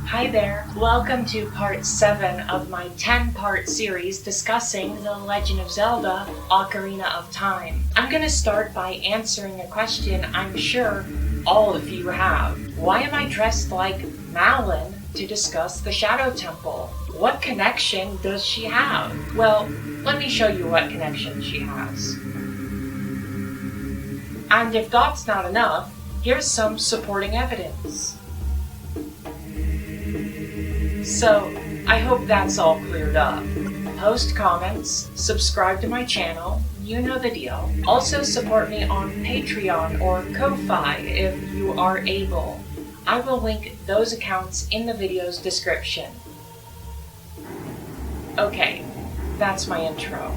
Hi there, welcome to part 7 of my 10-part series discussing The Legend of Zelda: Ocarina of Time. I'm gonna start by answering a question I'm sure all of you have. Why am I dressed like Malin to discuss the Shadow Temple? What connection does she have? Well, let me show you what connection she has. And if that's not enough, here's some supporting evidence. So, I hope that's all cleared up. Post comments, subscribe to my channel, you know the deal. Also support me on Patreon or Ko-Fi if you are able. I will link those accounts in the video's description. Okay, that's my intro.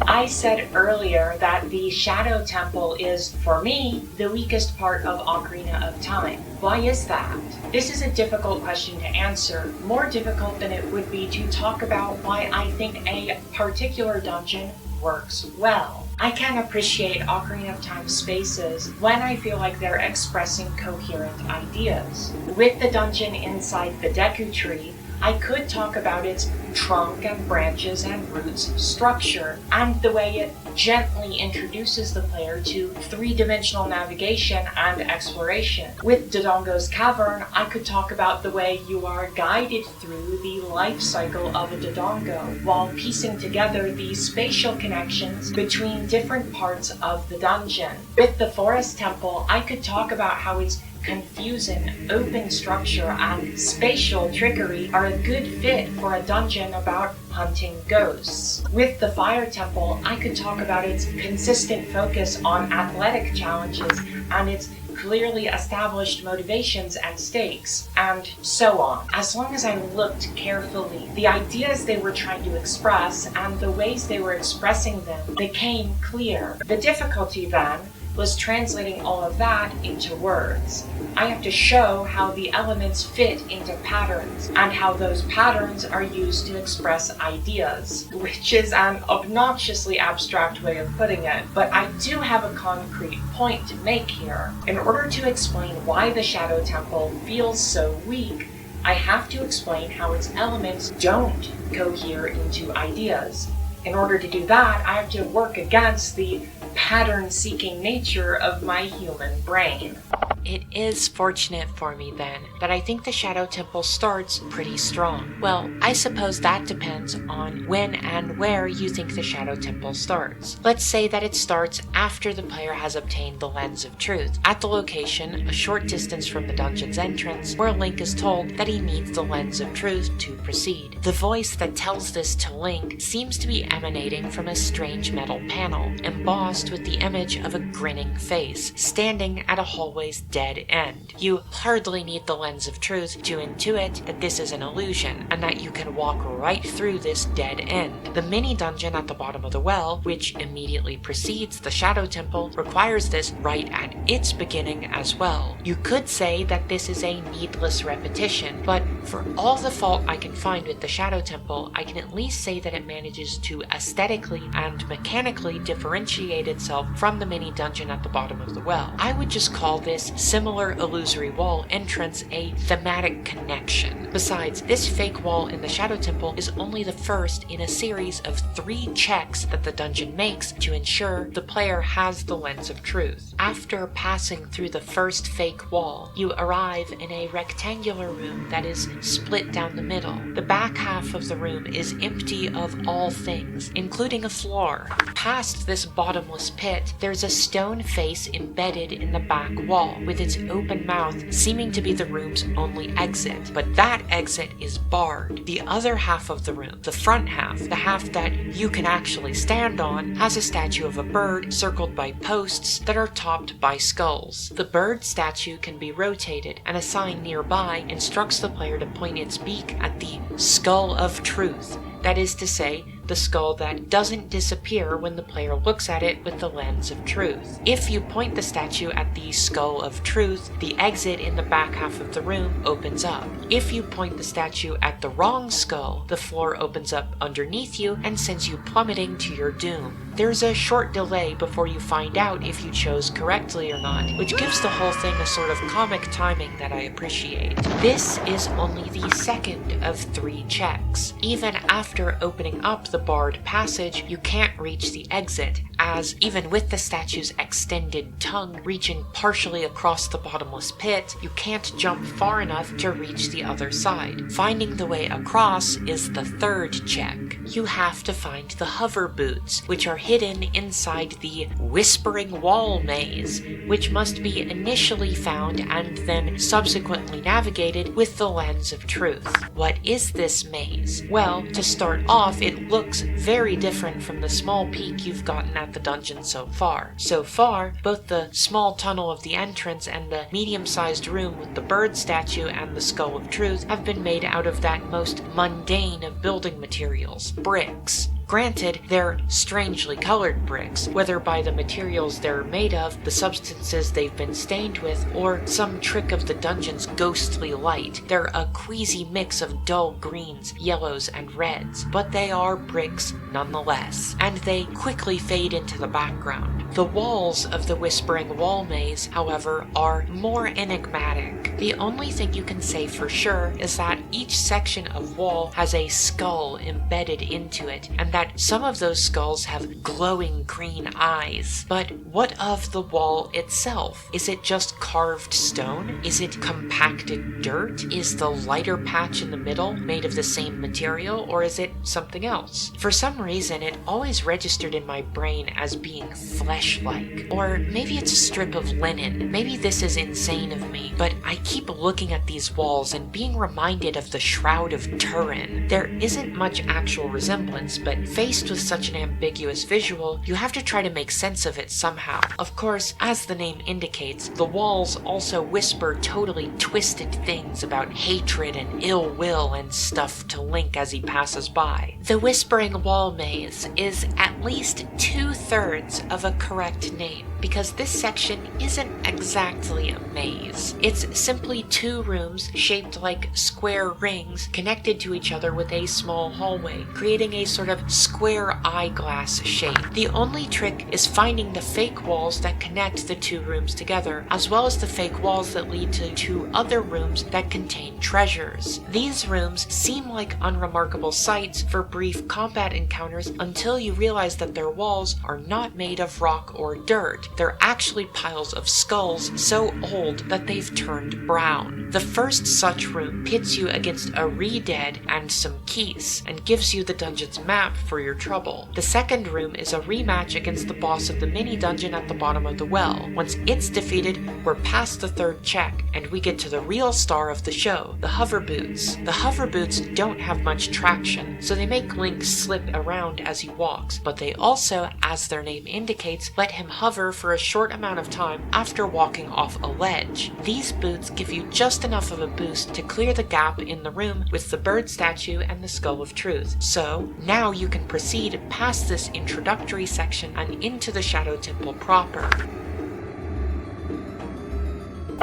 I said earlier that the Shadow Temple is, for me, the weakest part of Ocarina of Time. Why is that? This is a difficult question to answer, more difficult than it would be to talk about why I think a particular dungeon works well. I can appreciate Ocarina of Time spaces when I feel like they're expressing coherent ideas. With the dungeon inside the Deku Tree, I could talk about its trunk and branches and roots structure, and the way it gently introduces the player to three-dimensional navigation and exploration. With Dodongo's Cavern, I could talk about the way you are guided through the life cycle of a Dodongo, while piecing together the spatial connections between different parts of the dungeon. With the Forest Temple, I could talk about how its confusing, open structure and spatial trickery are a good fit for a dungeon about hunting ghosts. With the Fire Temple, I could talk about its consistent focus on athletic challenges and its clearly established motivations and stakes, and so on. As long as I looked carefully, the ideas they were trying to express and the ways they were expressing them became clear. The difficulty then was translating all of that into words. I have to show how the elements fit into patterns, and how those patterns are used to express ideas, which is an obnoxiously abstract way of putting it, but I do have a concrete point to make here. In order to explain why the Shadow Temple feels so weak, I have to explain how its elements don't cohere into ideas. In order to do that, I have to work against the pattern-seeking nature of my human brain. It is fortunate for me, then, that I think the Shadow Temple starts pretty strong. Well, I suppose that depends on when and where you think the Shadow Temple starts. Let's say that it starts after the player has obtained the Lens of Truth, at the location a short distance from the dungeon's entrance, where Link is told that he needs the Lens of Truth to proceed. The voice that tells this to Link seems to be emanating from a strange metal panel, embossed with the image of a grinning face, standing at a hallway's dead end. You hardly need the Lens of Truth to intuit that this is an illusion, and that you can walk right through this dead end. The mini-dungeon at the bottom of the well, which immediately precedes the Shadow Temple, requires this right at its beginning as well. You could say that this is a needless repetition, but for all the fault I can find with the Shadow Temple, I can at least say that it manages to aesthetically and mechanically differentiate itself from the mini-dungeon at the bottom of the well. I would just call this similar illusory wall entrance a thematic connection. Besides, this fake wall in the Shadow Temple is only the first in a series of 3 checks that the dungeon makes to ensure the player has the Lens of Truth. After passing through the first fake wall, you arrive in a rectangular room that is split down the middle. The back half of the room is empty of all things, including a floor. Past this bottomless pit, there's a stone face embedded in the back wall, with its open mouth seeming to be the room's only exit, but that exit is barred. The other half of the room, the front half, the half that you can actually stand on, has a statue of a bird circled by posts that are topped by skulls. The bird statue can be rotated, and a sign nearby instructs the player to point its beak at the Skull of Truth. That is to say, the skull that doesn't disappear when the player looks at it with the lens of truth. If you point the statue at the skull of truth, the exit in the back half of the room opens up. If you point the statue at the wrong skull, the floor opens up underneath you and sends you plummeting to your doom. There's a short delay before you find out if you chose correctly or not, which gives the whole thing a sort of comic timing that I appreciate. This is only the second of 3 checks. Even after opening up the barred passage, you can't reach the exit, as even with the statue's extended tongue reaching partially across the bottomless pit, you can't jump far enough to reach the other side. Finding the way across is the 3rd check. You have to find the hover boots, which are hidden inside the Whispering Wall maze, which must be initially found and then subsequently navigated with the lens of truth. What is this maze? Well, to start off, it looks very different from the small peek you've gotten at the dungeon so far. So far, both the small tunnel of the entrance and the medium-sized room with the bird statue and the skull of truth have been made out of that most mundane of building materials, bricks. Granted, they're strangely colored bricks, whether by the materials they're made of, the substances they've been stained with, or some trick of the dungeon's ghostly light. They're a queasy mix of dull greens, yellows, and reds, but they are bricks nonetheless, and they quickly fade into the background. The walls of the Whispering Wall maze, however, are more enigmatic. The only thing you can say for sure is that each section of wall has a skull embedded into it, and that some of those skulls have glowing green eyes. But what of the wall itself? Is it just carved stone? Is it compacted dirt? Is the lighter patch in the middle made of the same material, or is it something else? For some reason, it always registered in my brain as being flesh-like. Or maybe it's a strip of linen. Maybe this is insane of me, but I keep looking at these walls and being reminded of the Shroud of Turin. There isn't much actual resemblance, but faced with such an ambiguous visual, you have to try to make sense of it somehow. Of course, as the name indicates, the walls also whisper totally twisted things about hatred and ill will and stuff to Link as he passes by. The Whispering Wall maze is at least 2/3 of a correct name, because this section isn't exactly a maze. It's simply 2 rooms shaped like square rings connected to each other with a small hallway, creating a sort of square eyeglass shape. The only trick is finding the fake walls that connect the 2 rooms together, as well as the fake walls that lead to 2 other rooms that contain treasures. These rooms seem like unremarkable sights for brief combat encounters until you realize that their walls are not made of rock or dirt. They're actually piles of skulls so old that they've turned brown. The first such room pits you against a re-dead and some keys, and gives you the dungeon's map for your trouble. The second room is a rematch against the boss of the mini-dungeon at the bottom of the well. Once it's defeated, we're past the 3rd check, and we get to the real star of the show, the hover boots. The hover boots don't have much traction, so they make Link slip around as he walks, but they also, as their name indicates, let him hover for a short amount of time after walking off a ledge. These boots give you just enough of a boost to clear the gap in the room with the bird statue and the skull of truth. So now you can proceed past this introductory section and into the Shadow Temple proper.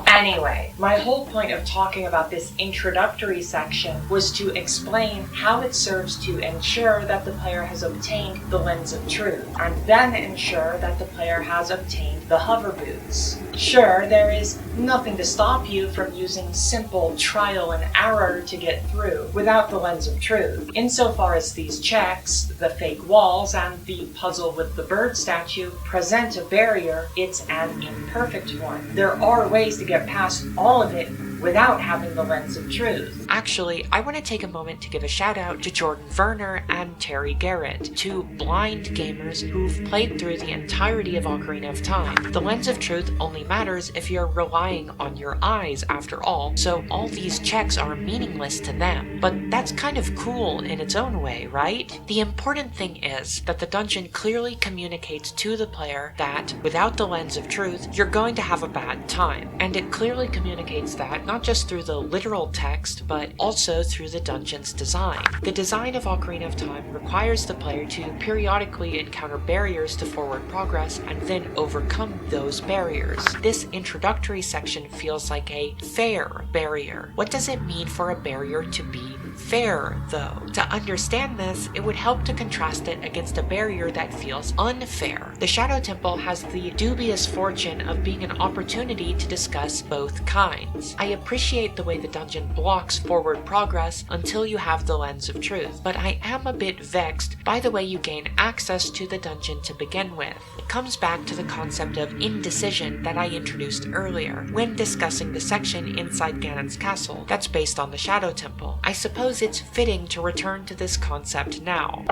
Anyway, my whole point of talking about this introductory section was to explain how it serves to ensure that the player has obtained the lens of truth, and then ensure that the player has obtained the hover boots. Sure, there is nothing to stop you from using simple trial and error to get through without the lens of truth. Insofar as these checks, the fake walls, and the puzzle with the bird statue present a barrier, it's an imperfect one. There are ways to get past all of it without having the lens of truth. Actually, I want to take a moment to give a shout out to Jordan Werner and Terry Garrett, 2 blind gamers who've played through the entirety of Ocarina of Time. The lens of truth only matters if you're relying on your eyes after all, so all these checks are meaningless to them. But that's kind of cool in its own way, right? The important thing is that the dungeon clearly communicates to the player that, without the lens of truth, you're going to have a bad time. And it clearly communicates that not just through the literal text, but also through the dungeon's design. The design of Ocarina of Time requires the player to periodically encounter barriers to forward progress and then overcome those barriers. This introductory section feels like a fair barrier. What does it mean for a barrier to be fair, though? To understand this, it would help to contrast it against a barrier that feels unfair. The Shadow Temple has the dubious fortune of being an opportunity to discuss both kinds. I appreciate the way the dungeon blocks forward progress until you have the Lens of Truth, but I am a bit vexed by the way you gain access to the dungeon to begin with. It comes back to the concept of indecision that I introduced earlier when discussing the section inside Ganon's castle that's based on the Shadow Temple. I suppose it's fitting to return to this concept now.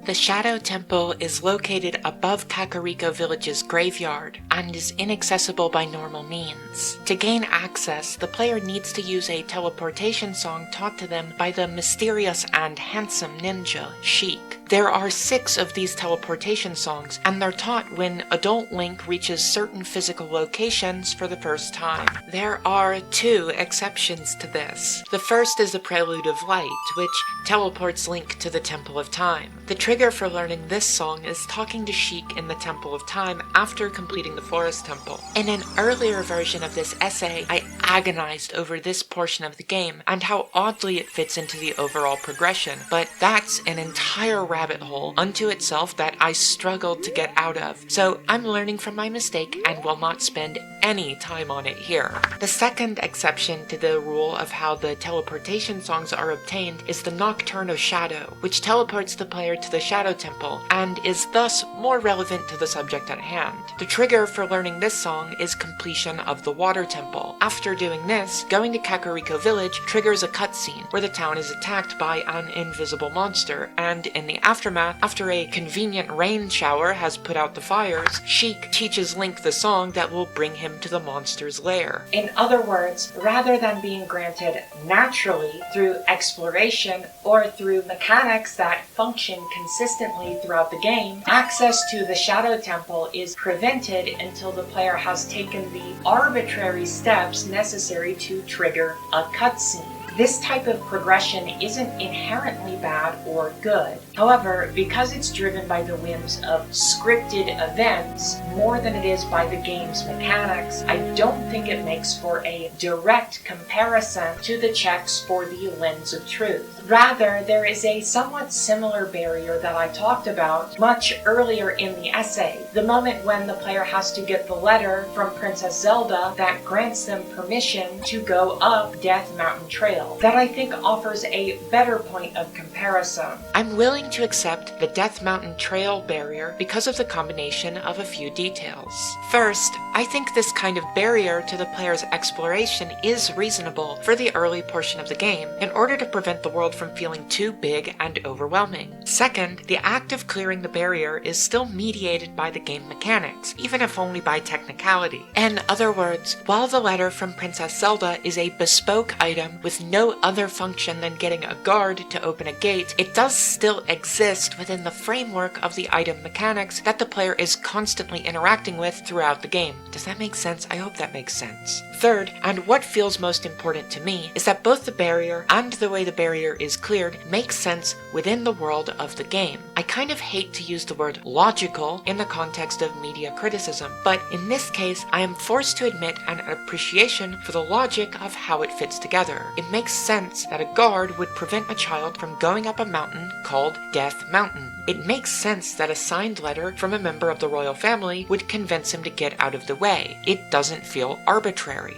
The Shadow Temple is located above Kakariko Village's graveyard and is inaccessible by normal means. To gain access, the player needs to use a teleportation song taught to them by the mysterious and handsome ninja, Sheik. There are 6 of these teleportation songs, and they're taught when adult Link reaches certain physical locations for the first time. There are 2 exceptions to this. The first is the Prelude of Light, which teleports Link to the Temple of Time. The trigger for learning this song is talking to Sheik in the Temple of Time after completing the Forest Temple. In an earlier version of this essay, I agonized over this portion of the game and how oddly it fits into the overall progression, but that's an entire rabbit hole unto itself that I struggled to get out of, so I'm learning from my mistake and will not spend any time on it here. The second exception to the rule of how the teleportation songs are obtained is the Nocturne of Shadow, which teleports the player to the Shadow Temple and is thus more relevant to the subject at hand. The trigger for learning this song is completion of the Water Temple. After doing this, going to Kakariko Village triggers a cutscene where the town is attacked by an invisible monster, and in the aftermath, after a convenient rain shower has put out the fires, Sheik teaches Link the song that will bring him to the monster's lair. In other words, rather than being granted naturally through exploration or through mechanics that function consistently throughout the game, access to the Shadow Temple is prevented until the player has taken the arbitrary steps necessary to trigger a cutscene. This type of progression isn't inherently bad or good. However, because it's driven by the whims of scripted events more than it is by the game's mechanics, I don't think it makes for a direct comparison to the checks for the Lens of Truth. Rather, there is a somewhat similar barrier that I talked about much earlier in the essay, the moment when the player has to get the letter from Princess Zelda that grants them permission to go up Death Mountain Trail. That I think offers a better point of comparison. I'm willing to accept the Death Mountain Trail barrier because of the combination of a few details. First, I think this kind of barrier to the player's exploration is reasonable for the early portion of the game in order to prevent the world from feeling too big and overwhelming. Second, the act of clearing the barrier is still mediated by the game mechanics, even if only by technicality. In other words, while the letter from Princess Zelda is a bespoke item with no other function than getting a guard to open a gate, it does still exist within the framework of the item mechanics that the player is constantly interacting with throughout the game. Does that make sense? I hope that makes sense. Third, and what feels most important to me, is that both the barrier and the way the barrier is cleared makes sense within the world of the game. I kind of hate to use the word logical in the context of media criticism, but in this case, I am forced to admit an appreciation for the logic of how it fits together. It makes sense that a guard would prevent a child from going up a mountain called Death Mountain. It makes sense that a signed letter from a member of the royal family would convince him to get out of the way. It doesn't feel arbitrary.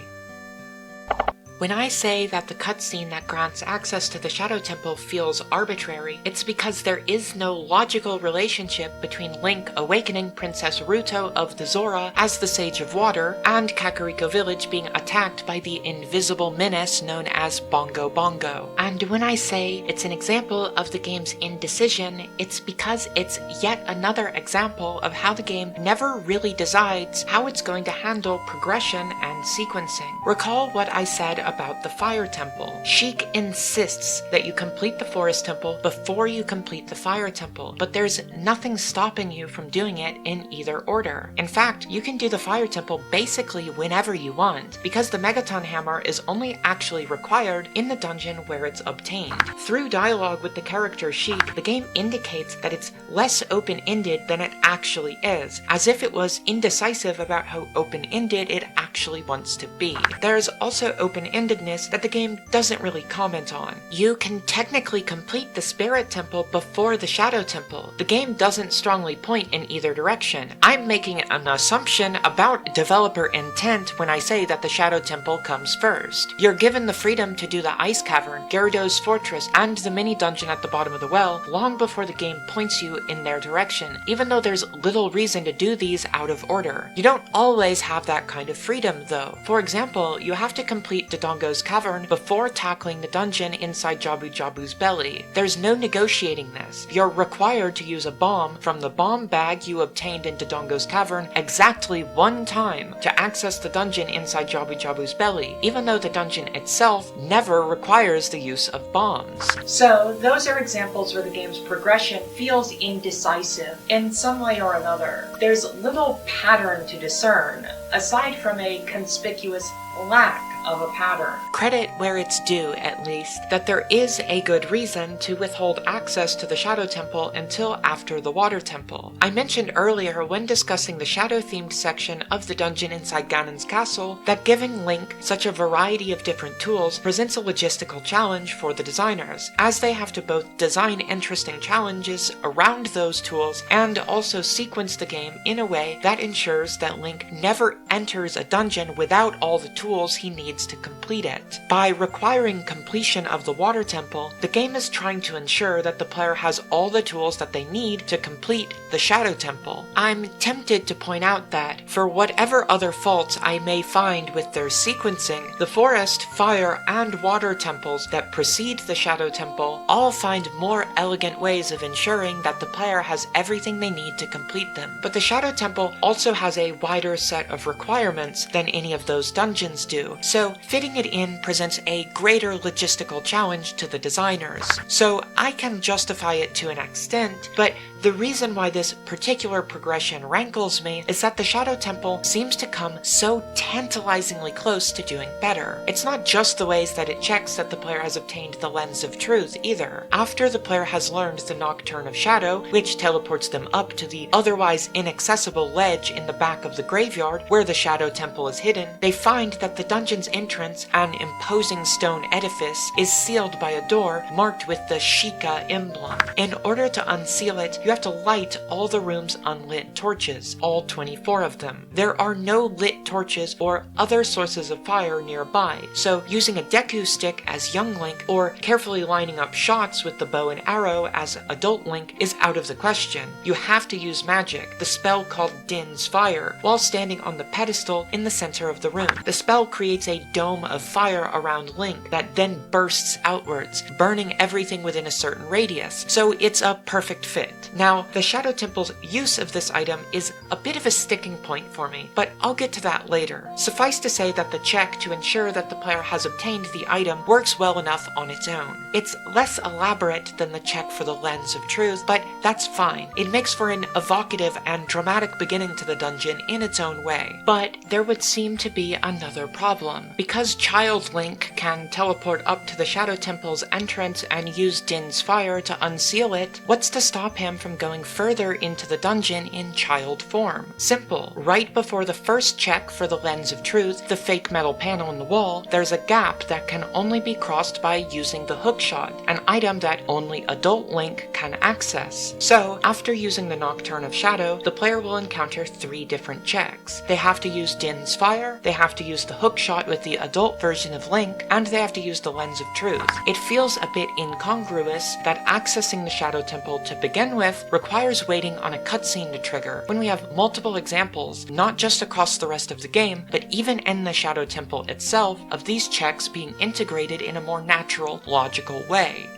When I say that the cutscene that grants access to the Shadow Temple feels arbitrary, it's because there is no logical relationship between Link awakening Princess Ruto of the Zora as the Sage of Water and Kakariko Village being attacked by the invisible menace known as Bongo Bongo. And when I say it's an example of the game's indecision, it's because it's yet another example of how the game never really decides how it's going to handle progression and sequencing. Recall what I said about the Fire Temple. Sheik insists that you complete the Forest Temple before you complete the Fire Temple, but there's nothing stopping you from doing it in either order. In fact, you can do the Fire Temple basically whenever you want, because the Megaton Hammer is only actually required in the dungeon where it's obtained. Through dialogue with the character Sheik, the game indicates that it's less open-ended than it actually is, as if it was indecisive about how open-ended it actually wants to be. There's also open-endedness that the game doesn't really comment on. You can technically complete the Spirit Temple before the Shadow Temple. The game doesn't strongly point in either direction. I'm making an assumption about developer intent when I say that the Shadow Temple comes first. You're given the freedom to do the Ice Cavern, Gyarados Fortress, and the mini-dungeon at the bottom of the well long before the game points you in their direction, even though there's little reason to do these out of order. You don't always have that kind of freedom, though. For example, you have to complete Dodongo's Cavern before tackling the dungeon inside Jabu Jabu's belly. There's no negotiating this. You're required to use a bomb from the bomb bag you obtained in Dodongo's Cavern exactly one time to access the dungeon inside Jabu Jabu's belly, even though the dungeon itself never requires the use of bombs. So, those are examples where the game's progression feels indecisive in some way or another. There's little pattern to discern, aside from a conspicuous lack of a pattern. Credit where it's due, at least, that there is a good reason to withhold access to the Shadow Temple until after the Water Temple. I mentioned earlier when discussing the Shadow-themed section of the dungeon inside Ganon's castle that giving Link such a variety of different tools presents a logistical challenge for the designers, as they have to both design interesting challenges around those tools and also sequence the game in a way that ensures that Link never enters a dungeon without all the tools he needs to complete it. By requiring completion of the Water Temple, the game is trying to ensure that the player has all the tools that they need to complete the Shadow Temple. I'm tempted to point out that, for whatever other faults I may find with their sequencing, the Forest, Fire, and Water Temples that precede the Shadow Temple all find more elegant ways of ensuring that the player has everything they need to complete them. But the Shadow Temple also has a wider set of requirements than any of those dungeons do, so fitting it in presents a greater logistical challenge to the designers. So I can justify it to an extent, but the reason why this particular progression rankles me is that the Shadow Temple seems to come so tantalizingly close to doing better. It's not just the ways that it checks that the player has obtained the Lens of Truth either. After the player has learned the Nocturne of Shadow, which teleports them up to the otherwise inaccessible ledge in the back of the graveyard where the Shadow Temple is hidden, they find that the dungeon's entrance, an imposing stone edifice, is sealed by a door marked with the Sheikah emblem. In order to unseal it, you have to light all the room's unlit torches, all 24 of them. There are no lit torches or other sources of fire nearby, so using a Deku stick as young Link or carefully lining up shots with the bow and arrow as adult Link is out of the question. You have to use magic, the spell called Din's Fire, while standing on the pedestal in the center of the room. The spell creates a dome of fire around Link that then bursts outwards, burning everything within a certain radius, so it's a perfect fit. Now, the Shadow Temple's use of this item is a bit of a sticking point for me, but I'll get to that later. Suffice to say that the check to ensure that the player has obtained the item works well enough on its own. It's less elaborate than the check for the Lens of Truth, but that's fine. It makes for an evocative and dramatic beginning to the dungeon in its own way. But there would seem to be another problem. Because Child Link can teleport up to the Shadow Temple's entrance and use Din's Fire to unseal it, what's to stop him from going further into the dungeon in child form? Simple. Right before the first check for the Lens of Truth, the fake metal panel in the wall, there's a gap that can only be crossed by using the hookshot, an item that only adult Link can access. So, after using the Nocturne of Shadow, the player will encounter 3 different checks. They have to use Din's Fire, they have to use the hookshot with the adult version of Link, and they have to use the Lens of Truth. It feels a bit incongruous that accessing the Shadow Temple to begin with requires waiting on a cutscene to trigger, when we have multiple examples, not just across the rest of the game, but even in the Shadow Temple itself, of these checks being integrated in a more natural, logical way.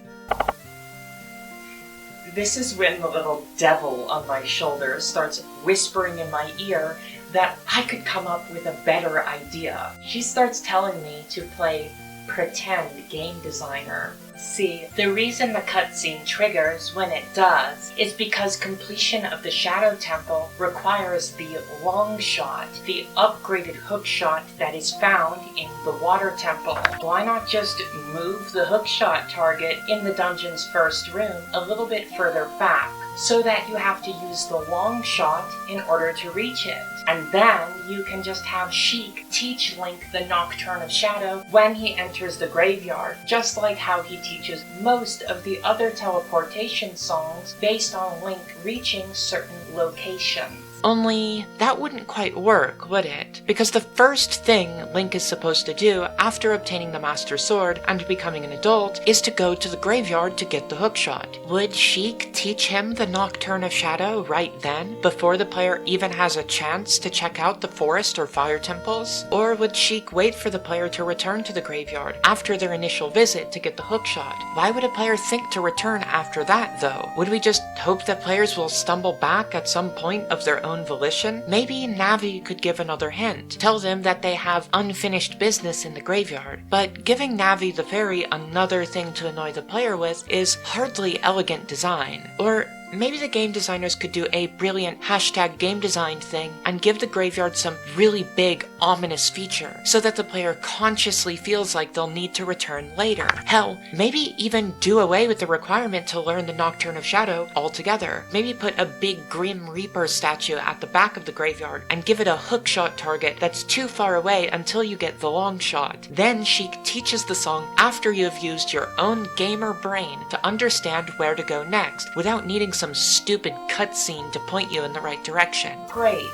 This is when the little devil on my shoulder starts whispering in my ear that I could come up with a better idea. She starts telling me to play pretend game designer. See, the reason the cutscene triggers when it does is because completion of the Shadow Temple requires the long shot, the upgraded hook shot that is found in the Water Temple. Why not just move the hook shot target in the dungeon's first room a little bit further back, so that you have to use the long shot in order to reach it? And then you can just have Sheik teach Link the Nocturne of Shadow when he enters the graveyard, just like how he teaches most of the other teleportation songs based on Link reaching certain locations. Only that wouldn't quite work, would it? Because the first thing Link is supposed to do after obtaining the Master Sword and becoming an adult is to go to the graveyard to get the hookshot. Would Sheik teach him the Nocturne of Shadow right then, before the player even has a chance to check out the forest or fire temples? Or would Sheik wait for the player to return to the graveyard after their initial visit to get the hookshot? Why would a player think to return after that, though? Would we just hope that players will stumble back at some point of their own volition? Maybe Navi could give another hint, tell them that they have unfinished business in the graveyard. But giving Navi the fairy another thing to annoy the player with is hardly elegant design. Or maybe the game designers could do a brilliant #game design thing and give the graveyard some really big, ominous feature, so that the player consciously feels like they'll need to return later. Hell, maybe even do away with the requirement to learn the Nocturne of Shadow altogether. Maybe put a big Grim Reaper statue at the back of the graveyard and give it a hookshot target that's too far away until you get the long shot. Then Sheik teaches the song after you have used your own gamer brain to understand where to go next, without needing some stupid cutscene to point you in the right direction. Great.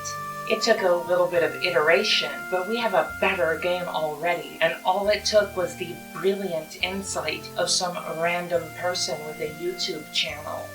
It took a little bit of iteration, but we have a better game already, and all it took was the brilliant insight of some random person with a YouTube channel.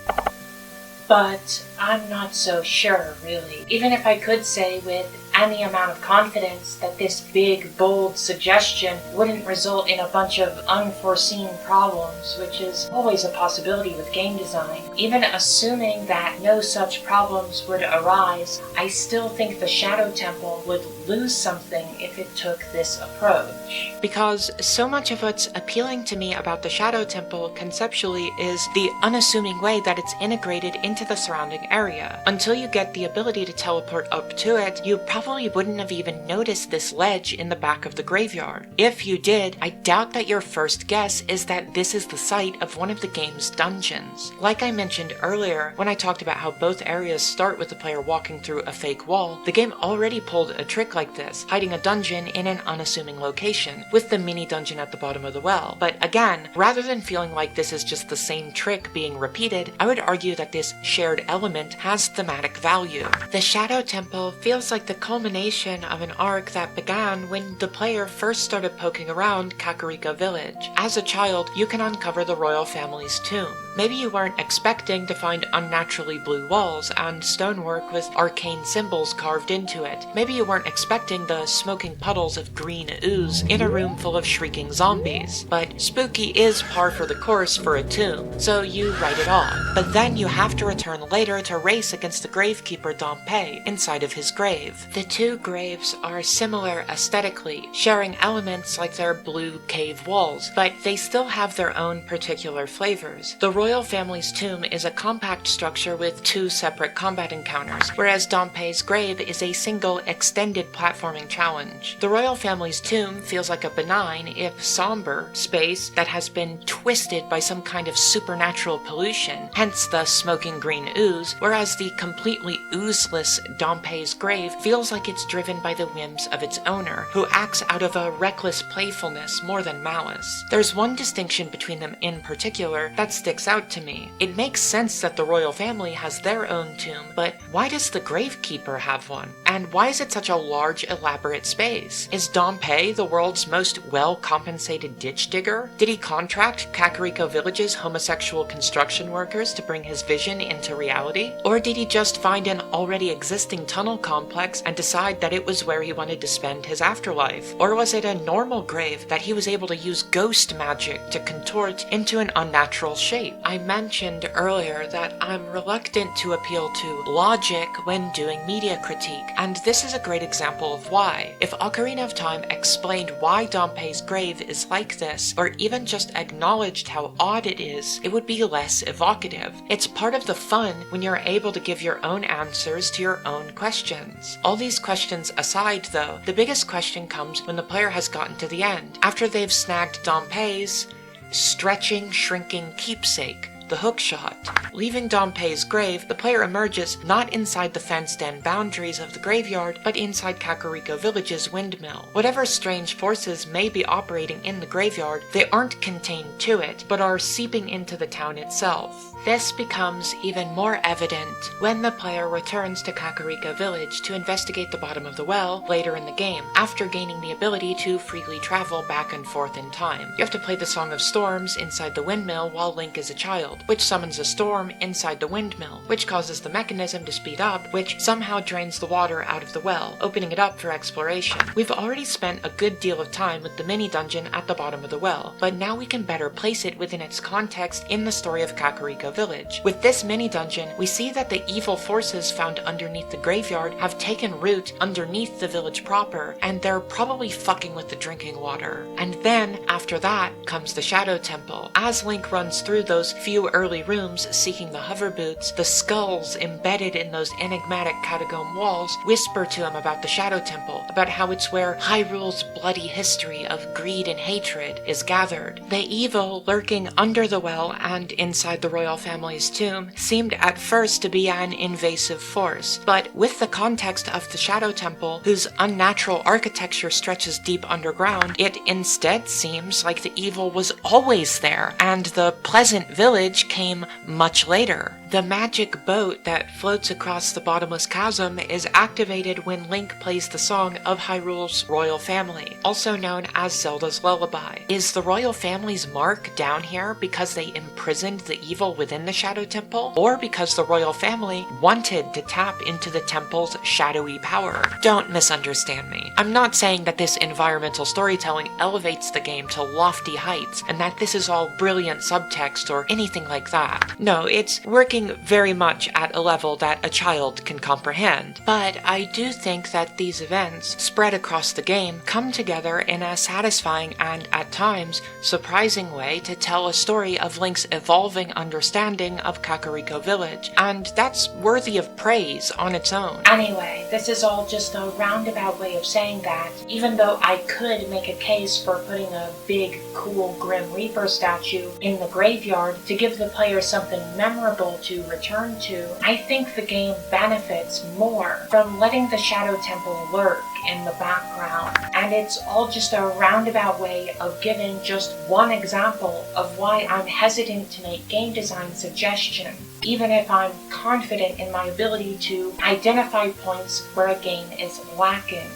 But I'm not so sure, really. Even if I could say with any amount of confidence that this big, bold suggestion wouldn't result in a bunch of unforeseen problems, which is always a possibility with game design. Even assuming that no such problems would arise, I still think the Shadow Temple would lose something if it took this approach. Because so much of what's appealing to me about the Shadow Temple conceptually is the unassuming way that it's integrated into the surrounding area. Until you get the ability to teleport up to it, you probably wouldn't have even noticed this ledge in the back of the graveyard. If you did, I doubt that your first guess is that this is the site of one of the game's dungeons. Like I mentioned earlier, when I talked about how both areas start with the player walking through a fake wall, the game already pulled a trick like this, hiding a dungeon in an unassuming location, with the mini dungeon at the bottom of the well. But again, rather than feeling like this is just the same trick being repeated, I would argue that this shared element has thematic value. The Shadow Temple feels like the culmination of an arc that began when the player first started poking around Kakariko Village. As a child, you can uncover the royal family's tomb. Maybe you weren't expecting to find unnaturally blue walls and stonework with arcane symbols carved into it. Maybe you weren't expecting the smoking puddles of green ooze in a room full of shrieking zombies. But spooky is par for the course for a tomb, so you write it off. But then you have to return later to race against the gravekeeper Dompe inside of his grave. The two graves are similar aesthetically, sharing elements like their blue cave walls, but they still have their own particular flavors. The royal family's tomb is a compact structure with two separate combat encounters, whereas Dompe's grave is a single extended platforming challenge. The royal family's tomb feels like a benign, if somber, space that has been twisted by some kind of supernatural pollution, hence the smoking green ooze, whereas the completely oozeless Dompe's grave feels like it's driven by the whims of its owner, who acts out of a reckless playfulness more than malice. There's one distinction between them in particular that sticks out to me. It makes sense that the royal family has their own tomb, but why does the gravekeeper have one? And why is it such a large, elaborate space? Is Dompe the world's most well-compensated ditch digger? Did he contract Kakariko Village's homosexual construction workers to bring his vision into reality? Or did he just find an already existing tunnel complex and decide that it was where he wanted to spend his afterlife? Or was it a normal grave that he was able to use ghost magic to contort into an unnatural shape? I mentioned earlier that I'm reluctant to appeal to logic when doing media critique, and this is a great example of why. If Ocarina of Time explained why Dampé's grave is like this, or even just acknowledged how odd it is, it would be less evocative. It's part of the fun when you're able to give your own answers to your own questions. All these questions aside, though, the biggest question comes when the player has gotten to the end, after they've snagged Dampé's stretching, shrinking keepsake, the hookshot. Leaving Dampé's grave, the player emerges not inside the fenced-in boundaries of the graveyard, but inside Kakariko Village's windmill. Whatever strange forces may be operating in the graveyard, they aren't contained to it, but are seeping into the town itself. This becomes even more evident when the player returns to Kakariko Village to investigate the bottom of the well later in the game, after gaining the ability to freely travel back and forth in time. You have to play the Song of Storms inside the windmill while Link is a child, which summons a storm inside the windmill, which causes the mechanism to speed up, which somehow drains the water out of the well, opening it up for exploration. We've already spent a good deal of time with the mini-dungeon at the bottom of the well, but now we can better place it within its context in the story of Kakariko Village. With this mini-dungeon, we see that the evil forces found underneath the graveyard have taken root underneath the village proper, and they're probably fucking with the drinking water. And then, after that, comes the Shadow Temple. As Link runs through those few early rooms seeking the hover boots, the skulls embedded in those enigmatic catacomb walls whisper to him about the Shadow Temple, about how it's where Hyrule's bloody history of greed and hatred is gathered. The evil lurking under the well and inside the royal family's tomb seemed at first to be an invasive force, but with the context of the Shadow Temple, whose unnatural architecture stretches deep underground, it instead seems like the evil was always there, and the pleasant village came much later. The magic boat that floats across the bottomless chasm is activated when Link plays the song of Hyrule's royal family, also known as Zelda's Lullaby. Is the royal family's mark down here because they imprisoned the evil within the Shadow Temple, or because the royal family wanted to tap into the temple's shadowy power? Don't misunderstand me. I'm not saying that this environmental storytelling elevates the game to lofty heights, and that this is all brilliant subtext or anything like that. No, it's working very much at a level that a child can comprehend. But I do think that these events, spread across the game, come together in a satisfying and, at times, surprising way to tell a story of Link's evolving understanding of Kakariko Village, and that's worthy of praise on its own. Anyway, this is all just a roundabout way of saying that, even though I could make a case for putting a big, cool Grim Reaper statue in the graveyard to give the player something memorable to return to, I think the game benefits more from letting the Shadow Temple lurk in the background, and it's all just a roundabout way of giving just one example of why I'm hesitant to make game design suggestions, even if I'm confident in my ability to identify points where a game is lacking.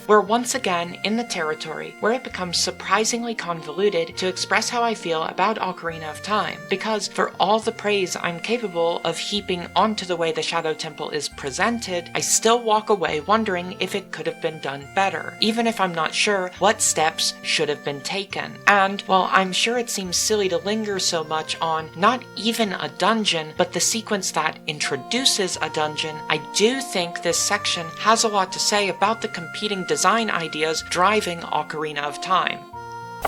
We're once again in the territory where it becomes surprisingly convoluted to express how I feel about Ocarina of Time, because for all the praise I'm capable of heaping onto the way the Shadow Temple is presented, I still walk away wondering if it could have been done better, even if I'm not sure what steps should have been taken. And while I'm sure it seems silly to linger so much on not even a dungeon, but the sequence that introduces a dungeon, I do think this section has a lot to say about the competing design ideas driving Ocarina of Time.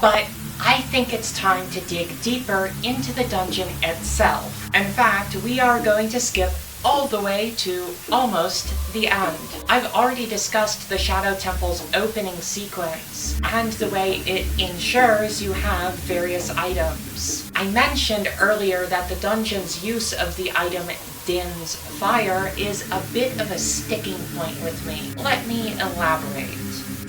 But I think it's time to dig deeper into the dungeon itself. In fact, we are going to skip all the way to almost the end. I've already discussed the Shadow Temple's opening sequence and the way it ensures you have various items. I mentioned earlier that the dungeon's use of the item Din's Fire is a bit of a sticking point with me. Let me elaborate.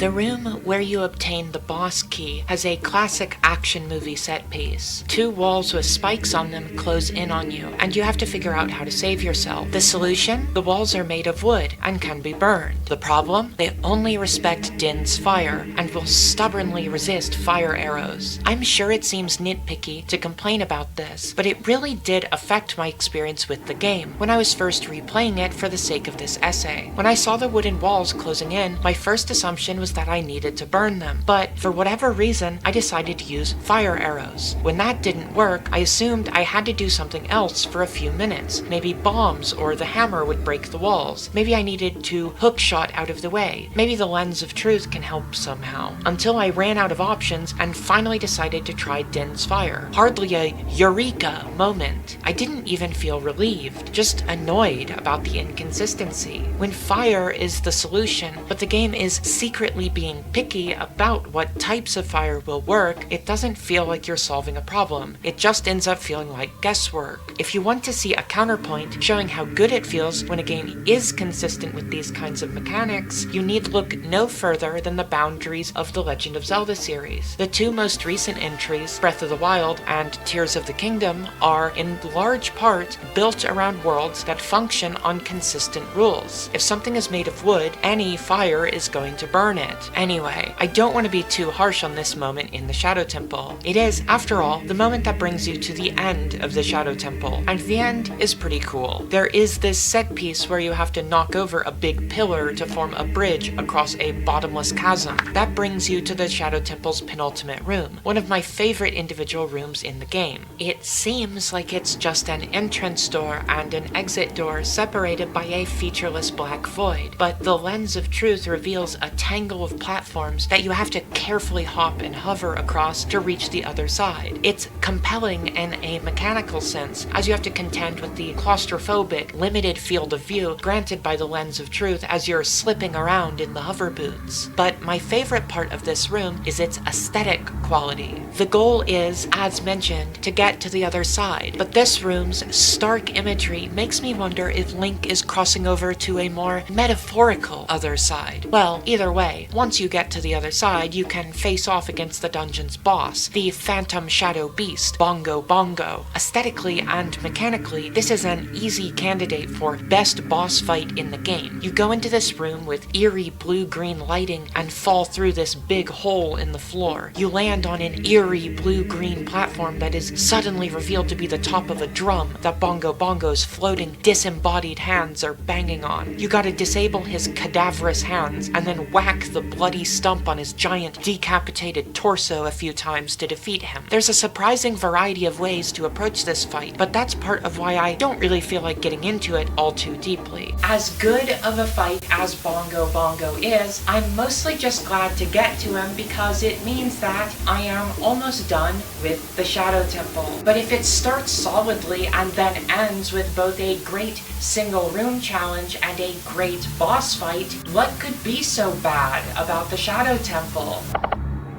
The room where you obtain the boss key has a classic action movie set piece. 2 walls with spikes on them close in on you, and you have to figure out how to save yourself. The solution? The walls are made of wood and can be burned. The problem? They only respect Din's fire and will stubbornly resist fire arrows. I'm sure it seems nitpicky to complain about this, but it really did affect my experience with the game when I was first replaying it for the sake of this essay. When I saw the wooden walls closing in, my first assumption was that I needed to burn them, but for whatever reason, I decided to use fire arrows. When that didn't work, I assumed I had to do something else for a few minutes. Maybe bombs or the hammer would break the walls. Maybe I needed to hook shot out of the way. Maybe the lens of truth can help somehow. Until I ran out of options and finally decided to try Din's fire. Hardly a eureka moment. I didn't even feel relieved, just annoyed about the inconsistency. When fire is the solution, but the game is secretly being picky about what types of fire will work, it doesn't feel like you're solving a problem. It just ends up feeling like guesswork. If you want to see a counterpoint showing how good it feels when a game is consistent with these kinds of mechanics, you need look no further than the boundaries of the Legend of Zelda series. The 2 most recent entries, Breath of the Wild and Tears of the Kingdom, are in large part built around worlds that function on consistent rules. If something is made of wood, any fire is going to burn it. Anyway, I don't want to be too harsh on this moment in the Shadow Temple. It is, after all, the moment that brings you to the end of the Shadow Temple, and the end is pretty cool. There is this set piece where you have to knock over a big pillar to form a bridge across a bottomless chasm. That brings you to the Shadow Temple's penultimate room, one of my favorite individual rooms in the game. It seems like it's just an entrance door and an exit door separated by a featureless black void, but the lens of truth reveals a tangle of platforms that you have to carefully hop and hover across to reach the other side. It's compelling in a mechanical sense, as you have to contend with the claustrophobic, limited field of view granted by the lens of truth as you're slipping around in the hover boots. But my favorite part of this room is its aesthetic quality. The goal is, as mentioned, to get to the other side, but this room's stark imagery makes me wonder if Link is crossing over to a more metaphorical other side. Well, either way, once you get to the other side, you can face off against the dungeon's boss, the Phantom Shadow Beast, Bongo Bongo. Aesthetically and mechanically, this is an easy candidate for best boss fight in the game. You go into this room with eerie blue-green lighting and fall through this big hole in the floor. You land on an eerie blue-green platform that is suddenly revealed to be the top of a drum that Bongo Bongo's floating, disembodied hands are banging on. You gotta disable his cadaverous hands and then whack the bloody stump on his giant, decapitated torso a few times to defeat him. There's a surprising variety of ways to approach this fight, but that's part of why I don't really feel like getting into it all too deeply. As good of a fight as Bongo Bongo is, I'm mostly just glad to get to him because it means that I am almost done with the Shadow Temple. But if it starts solidly and then ends with both a great single room challenge and a great boss fight, what could be so bad about the Shadow Temple?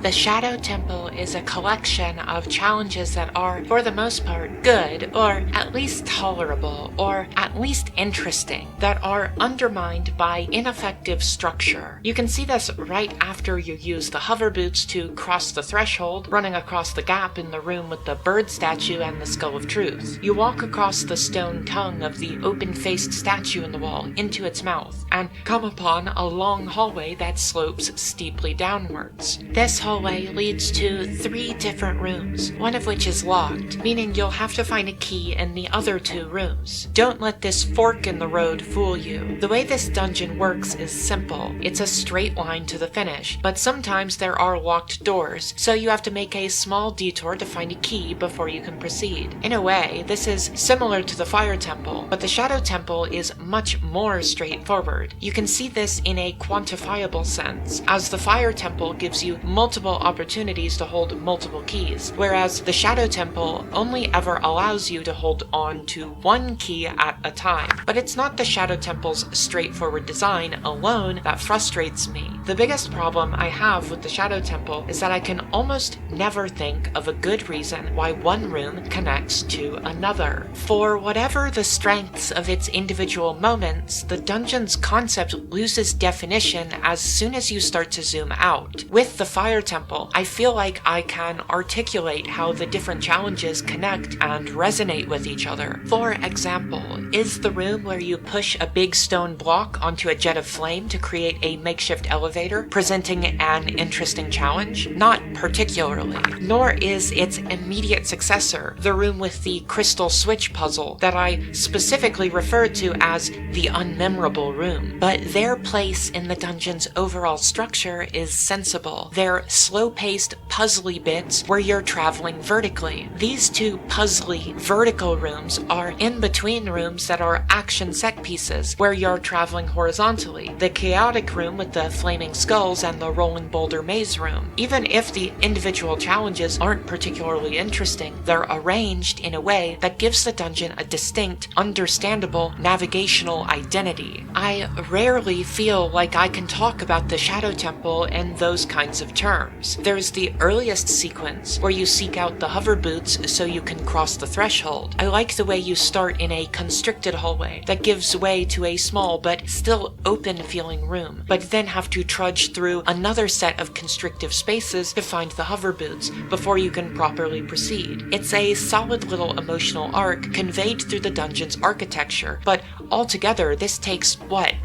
The Shadow Temple is a collection of challenges that are, for the most part, good, or at least tolerable, or at least interesting, that are undermined by ineffective structure. You can see this right after you use the hover boots to cross the threshold, running across the gap in the room with the bird statue and the Skull of Truth. You walk across the stone tongue of the open-faced statue in the wall into its mouth, and come upon a long hallway that slopes steeply downwards. This hallway leads to 3 different rooms, one of which is locked, meaning you'll have to find a key in the other 2 rooms. Don't let this fork in the road fool you. The way this dungeon works is simple. It's a straight line to the finish, but sometimes there are locked doors, so you have to make a small detour to find a key before you can proceed. In a way, this is similar to the Fire Temple, but the Shadow Temple is much more straightforward. You can see this in a quantifiable sense, as the Fire Temple gives you multiple multiple opportunities to hold multiple keys, whereas the Shadow Temple only ever allows you to hold on to one key at a time. But it's not the Shadow Temple's straightforward design alone that frustrates me. The biggest problem I have with the Shadow Temple is that I can almost never think of a good reason why one room connects to another. For whatever the strengths of its individual moments, the dungeon's concept loses definition as soon as you start to zoom out. With the Fire Temple, I feel like I can articulate how the different challenges connect and resonate with each other. For example, is the room where you push a big stone block onto a jet of flame to create a makeshift elevator presenting an interesting challenge? Not particularly. Nor is its immediate successor, the room with the crystal switch puzzle that I specifically referred to as the unmemorable room. But their place in the dungeon's overall structure is sensible. They're slow-paced, puzzly bits where you're traveling vertically. These two puzzly, vertical rooms are in between rooms that are action set pieces where you're traveling horizontally. The chaotic room with the flaming skulls and the rolling boulder maze room. Even if the individual challenges aren't particularly interesting, they're arranged in a way that gives the dungeon a distinct, understandable navigational identity. I rarely feel like I can talk about the Shadow Temple in those kinds of terms. There's the earliest sequence where you seek out the hover boots so you can cross the threshold. I like the way you start in a constricted hallway that gives way to a small but still open feeling room, but then have to trudge through another set of constrictive spaces to find the hover boots before you can properly proceed. It's a solid little emotional arc conveyed through the dungeon's architecture, but altogether this takes,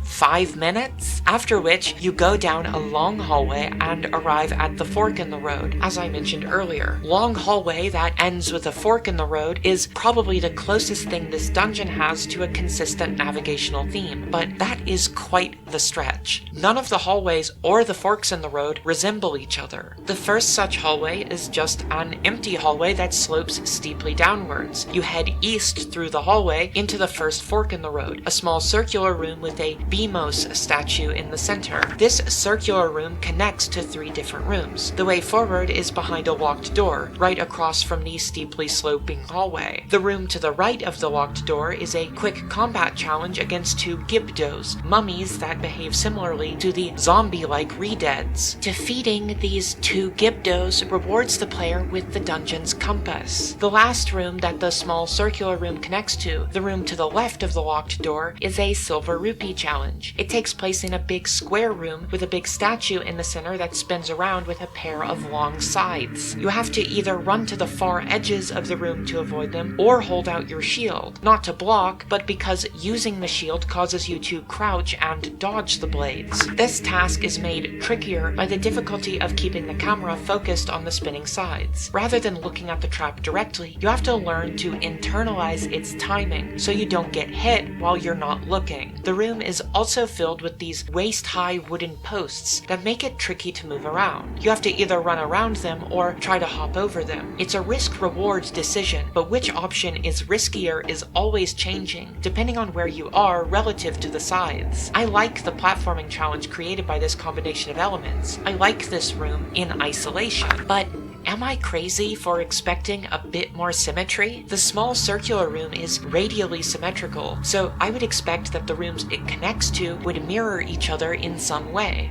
5 minutes? After which, you go down a long hallway and arrive at the fork in the road, as I mentioned earlier. Long hallway that ends with a fork in the road is probably the closest thing this dungeon has to a consistent navigational theme, but that is quite the stretch. None of the hallways or the forks in the road resemble each other. The first such hallway is just an empty hallway that slopes steeply downwards. You head east through the hallway into the first fork in the road, a small circular room with a Beamos statue in the center. This circular room connects to 3 different rooms. The way forward is behind a locked door, right across from the steeply sloping hallway. The room to the right of the locked door is a quick combat challenge against 2 Gibdos, mummies that behave similarly to the zombie-like Redeads. Defeating these 2 Gibdos rewards the player with the dungeon's compass. The last room that the small circular room connects to, the room to the left of the locked door, is a silver rupee challenge. It takes place in a big square room with a big statue in the center that spins around with a pair of long sides. You have to either run to the far edges of the room to avoid them, or hold out your shield. Not to block, but because using the shield causes you to crouch and dodge the blades. This task is made trickier by the difficulty of keeping the camera focused on the spinning sides. Rather than looking at the trap directly, you have to learn to internalize its timing so you don't get hit while you're not looking. The room is also filled with these waist-high wooden posts that make it tricky to move around. You have to either run around them or try to hop over them. It's a risk-reward decision, but which option is riskier is always changing, depending on where you are relative to the sides. I like the platforming challenge created by this combination of elements. I like this room in isolation, but am I crazy for expecting a bit more symmetry? The small circular room is radially symmetrical, so I would expect that the rooms it connects to would mirror each other in some way.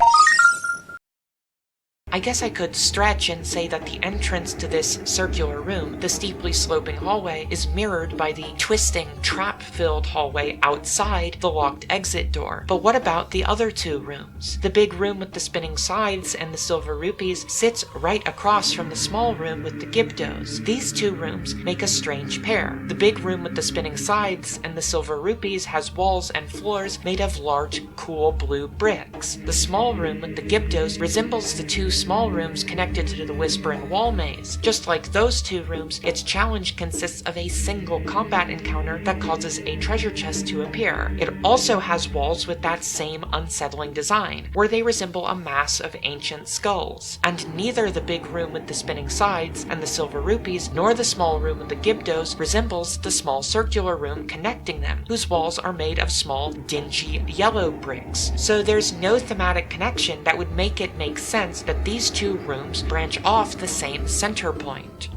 I guess I could stretch and say that the entrance to this circular room, the steeply sloping hallway, is mirrored by the twisting, trap-filled hallway outside the locked exit door. But what about the other 2 rooms? The big room with the spinning sides and the silver rupees sits right across from the small room with the Gibdos. These 2 rooms make a strange pair. The big room with the spinning sides and the silver rupees has walls and floors made of large, cool blue bricks. The small room with the Gibdos resembles the 2 small rooms connected to the Whispering Wall maze. Just like those 2 rooms, its challenge consists of a single combat encounter that causes a treasure chest to appear. It also has walls with that same unsettling design, where they resemble a mass of ancient skulls. And neither the big room with the spinning sides and the silver rupees, nor the small room with the Gibdos resembles the small circular room connecting them, whose walls are made of small, dingy, yellow bricks. So there's no thematic connection that would make it make sense that these these two rooms branch off the same center point.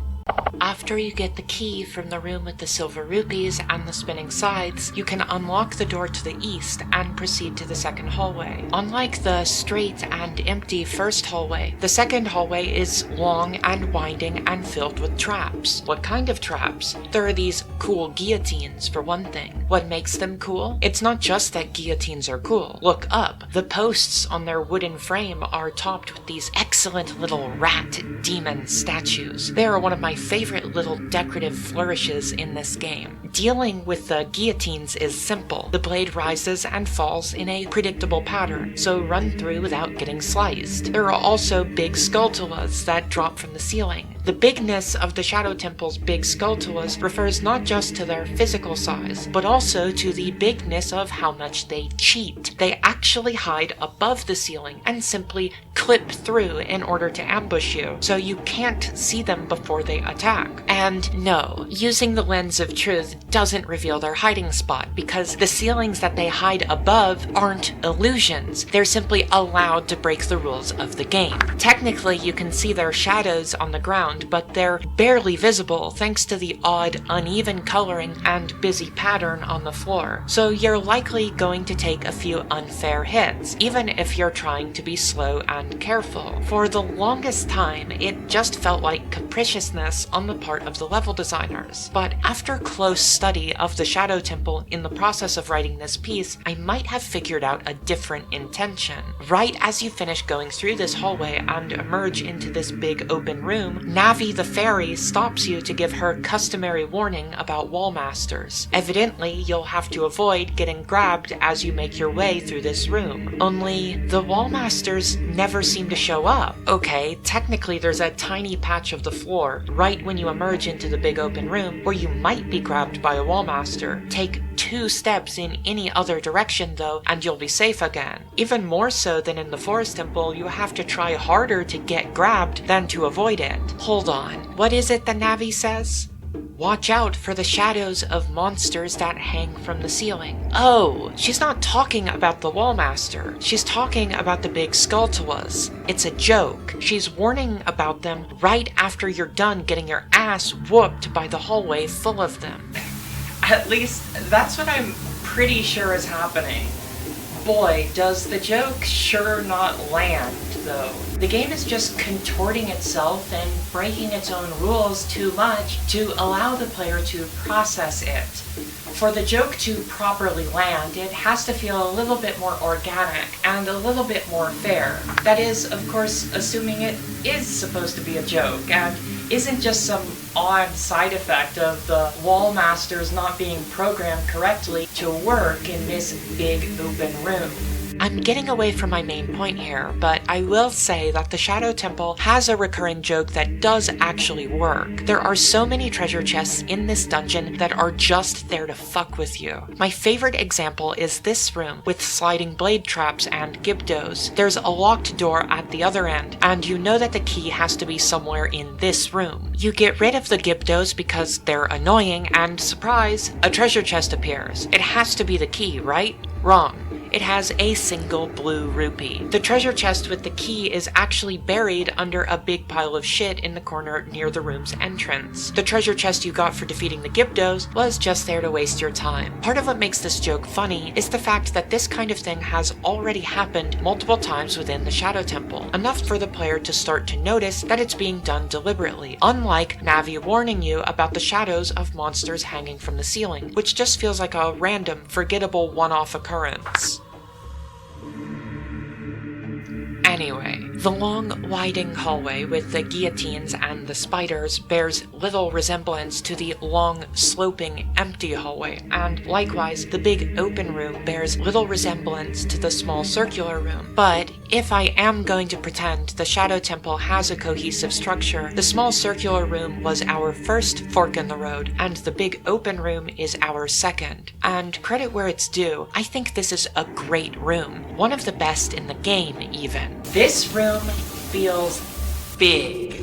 After you get the key from the room with the silver rupees and the spinning sides, you can unlock the door to the east and proceed to the second hallway. Unlike the straight and empty first hallway, the second hallway is long and winding and filled with traps. What kind of traps? There are these cool guillotines, for one thing. What makes them cool? It's not just that guillotines are cool. Look up. The posts on their wooden frame are topped with these excellent little rat demon statues. They are one of my favorite little decorative flourishes in this game. Dealing with the guillotines is simple. The blade rises and falls in a predictable pattern, so run through without getting sliced. There are also big sculptulas that drop from the ceiling. The bigness of the Shadow Temple's big sculptulas refers not just to their physical size, but also to the bigness of how much they cheat. They actually hide above the ceiling and simply clip through in order to ambush you, so you can't see them before they attack. And no, using the lens of truth doesn't reveal their hiding spot, because the ceilings that they hide above aren't illusions. They're simply allowed to break the rules of the game. Technically, you can see their shadows on the ground, but they're barely visible thanks to the odd, uneven coloring and busy pattern on the floor. So you're likely going to take a few unfair hits, even if you're trying to be slow and careful. For the longest time, it just felt like capriciousness on the part of the level designers. But after close study of the Shadow Temple in the process of writing this piece, I might have figured out a different intention. Right as you finish going through this hallway and emerge into this big open room, Navi the fairy stops you to give her customary warning about wall masters. Evidently, you'll have to avoid getting grabbed as you make your way through this room. Only, the wall masters never seem to show up. Okay, technically there's a tiny patch of the floor right when you emerge into the big open room where you might be grabbed by a wall master. Take 2 steps in any other direction though, and you'll be safe again. Even more so than in the Forest Temple, you have to try harder to get grabbed than to avoid it. Hold on, what is it that Navi says? Watch out for the shadows of monsters that hang from the ceiling. Oh, she's not talking about the Wallmaster. She's talking about the big sculptulas. It's a joke. She's warning about them right after you're done getting your ass whooped by the hallway full of them. At least, that's what I'm pretty sure is happening. Boy, does the joke sure not land, though. The game is just contorting itself and breaking its own rules too much to allow the player to process it. For the joke to properly land, it has to feel a little bit more organic and a little bit more fair. That is, of course, assuming it is supposed to be a joke and isn't just some odd side effect of the wall masters not being programmed correctly to work in this big open room. I'm getting away from my main point here, but I will say that the Shadow Temple has a recurring joke that does actually work. There are so many treasure chests in this dungeon that are just there to fuck with you. My favorite example is this room with sliding blade traps and gibdos. There's a locked door at the other end, and you know that the key has to be somewhere in this room. You get rid of the gibdos because they're annoying, and surprise, a treasure chest appears. It has to be the key, right? Wrong. It has a single blue rupee. The treasure chest with the key is actually buried under a big pile of shit in the corner near the room's entrance. The treasure chest you got for defeating the gibdos was just there to waste your time. Part of what makes this joke funny is the fact that this kind of thing has already happened multiple times within the Shadow Temple, enough for the player to start to notice that it's being done deliberately, unlike Navi warning you about the shadows of monsters hanging from the ceiling, which just feels like a random, forgettable one-off occurrence. Anyway, the long, winding hallway with the guillotines and the spiders bears little resemblance to the long, sloping, empty hallway, and likewise, the big open room bears little resemblance to the small circular room. But if I am going to pretend the Shadow Temple has a cohesive structure, the small circular room was our first fork in the road, and the big open room is our second. And credit where it's due, I think this is a great room. One of the best in the game, even. This room feels big.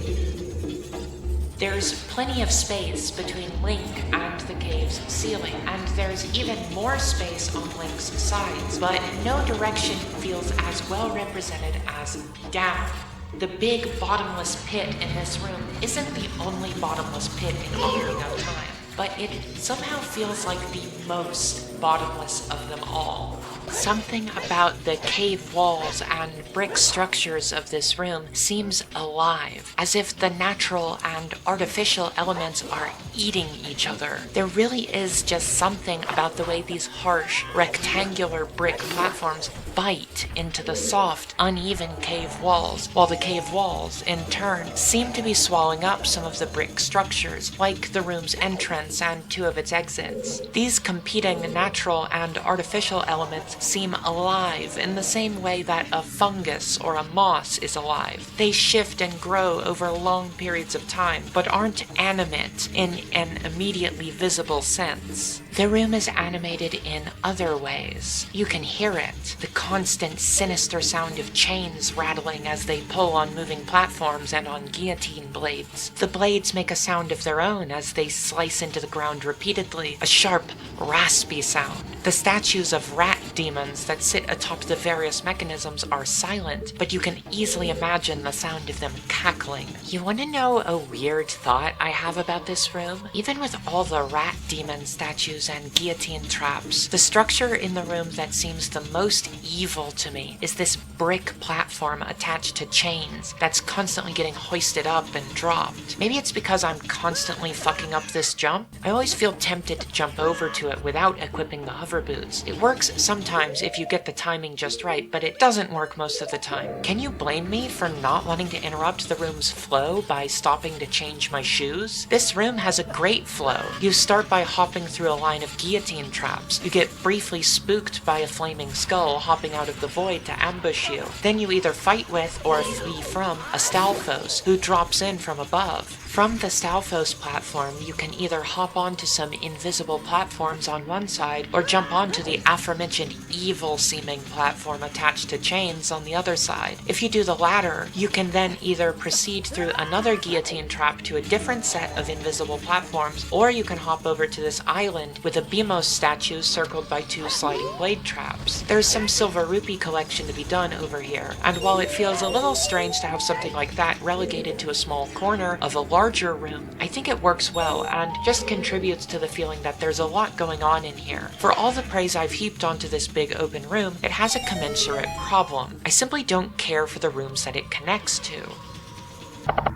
There's plenty of space between Link and the cave's ceiling, and there's even more space on Link's sides, but no direction feels as well represented as down. The big bottomless pit in this room isn't the only bottomless pit in Ocarina of Time, but it somehow feels like the most bottomless of them all. Something about the cave walls and brick structures of this room seems alive, as if the natural and artificial elements are eating each other. There really is just something about the way these harsh, rectangular brick platforms bite into the soft, uneven cave walls, while the cave walls, in turn, seem to be swallowing up some of the brick structures, like the room's entrance and two of its exits. These competing natural and artificial elements seem alive in the same way that a fungus or a moss is alive. They shift and grow over long periods of time, but aren't animate in an immediately visible sense. The room is animated in other ways. You can hear it, the constant sinister sound of chains rattling as they pull on moving platforms and on guillotine blades. The blades make a sound of their own as they slice into the ground repeatedly, a sharp, raspy sound. The statues of rat demons that sit atop the various mechanisms are silent, but you can easily imagine the sound of them cackling. You want to know a weird thought I have about this room? Even with all the rat demon statues and guillotine traps, the structure in the room that seems the most evil to me is this brick platform attached to chains that's constantly getting hoisted up and dropped. Maybe it's because I'm constantly fucking up this jump. I always feel tempted to jump over to it without equipping the hover boots. It works sometimes if you get the timing just right, but it doesn't work most of the time. Can you blame me for not wanting to interrupt the room's flow by stopping to change my shoes? This room has a great flow. You start by hopping through a line of guillotine traps. You get briefly spooked by a flaming skull hopping out of the void to ambush you. Then you either fight with or flee from a Stalfos who drops in from above. From the Stalfos platform, you can either hop onto some invisible platforms on one side or jump onto the aforementioned evil-seeming platform attached to chains on the other side. If you do the latter, you can then either proceed through another guillotine trap to a different set of invisible platforms, or you can hop over to this island with a Beamos statue circled by two sliding blade traps. There's some silver rupee collection to be done over here, and while it feels a little strange to have something like that relegated to a small corner of a larger room, I think it works well and just contributes to the feeling that there's a lot going on in here. For all the praise I've heaped onto this big open room, it has a commensurate problem. I simply don't care for the rooms that it connects to.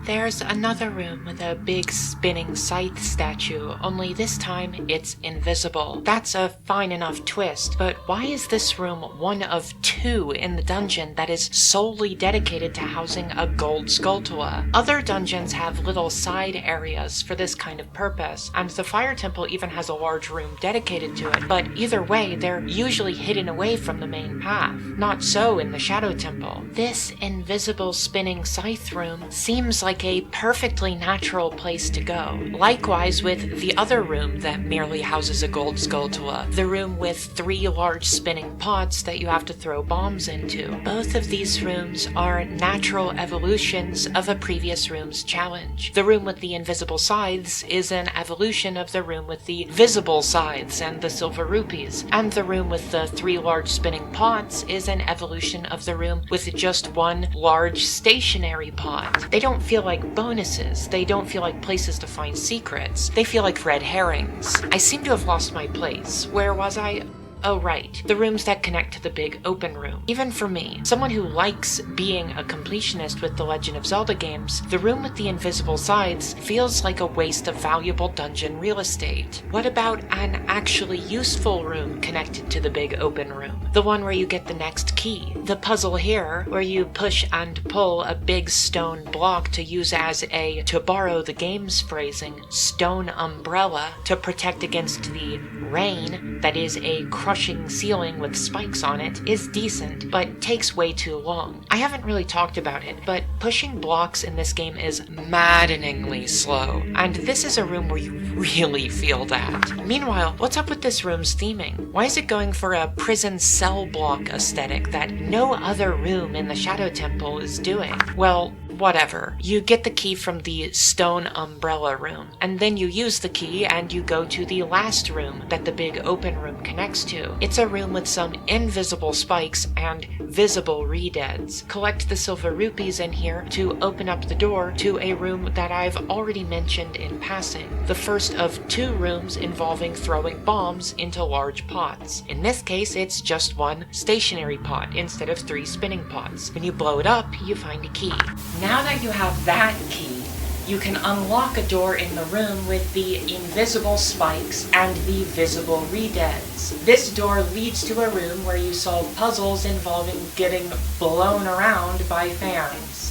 There's another room with a big spinning scythe statue, only this time it's invisible. That's a fine enough twist, but why is this room one of two in the dungeon that is solely dedicated to housing a gold Skulltula? Other dungeons have little side areas for this kind of purpose, and the Fire Temple even has a large room dedicated to it, but either way, they're usually hidden away from the main path. Not so in the Shadow Temple. This invisible spinning scythe room seems like a perfectly natural place to go. Likewise with the other room that merely houses a gold Skulltula, the room with 3 large spinning pots that you have to throw bombs into. Both of these rooms are natural evolutions of a previous room's challenge. The room with the invisible scythes is an evolution of the room with the visible scythes and the silver rupees, and the room with the 3 large spinning pots is an evolution of the room with just 1 large stationary pot. They don't feel like bonuses. They don't feel like places to find secrets. They feel like red herrings. I seem to have lost my place. Where was I? Oh right, the rooms that connect to the big open room. Even for me, someone who likes being a completionist with the Legend of Zelda games, the room with the invisible sides feels like a waste of valuable dungeon real estate. What about an actually useful room connected to the big open room? The one where you get the next key. The puzzle here, where you push and pull a big stone block to use as a, to borrow the game's phrasing, stone umbrella to protect against the rain that is a crushing ceiling with spikes on it, is decent, but takes way too long. I haven't really talked about it, but pushing blocks in this game is maddeningly slow, and this is a room where you really feel that. Meanwhile, what's up with this room's theming? Why is it going for a prison cell block aesthetic that no other room in the Shadow Temple is doing? Well, whatever. You get the key from the stone umbrella room, and then you use the key and you go to the last room that the big open room connects to. It's a room with some invisible spikes and visible redeads. Collect the silver rupees in here to open up the door to a room that I've already mentioned in passing. The first of 2 rooms involving throwing bombs into large pots. In this case, it's just one stationary pot instead of 3 spinning pots. When you blow it up, you find a key. Now that you have that key, you can unlock a door in the room with the invisible spikes and the visible redeads. This door leads to a room where you solve puzzles involving getting blown around by fans.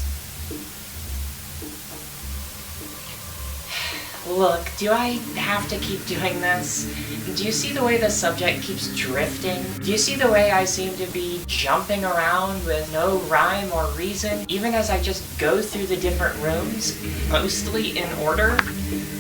Look, do I have to keep doing this? Do you see the way the subject keeps drifting? Do you see the way I seem to be jumping around with no rhyme or reason, even as I just go through the different rooms, mostly in order?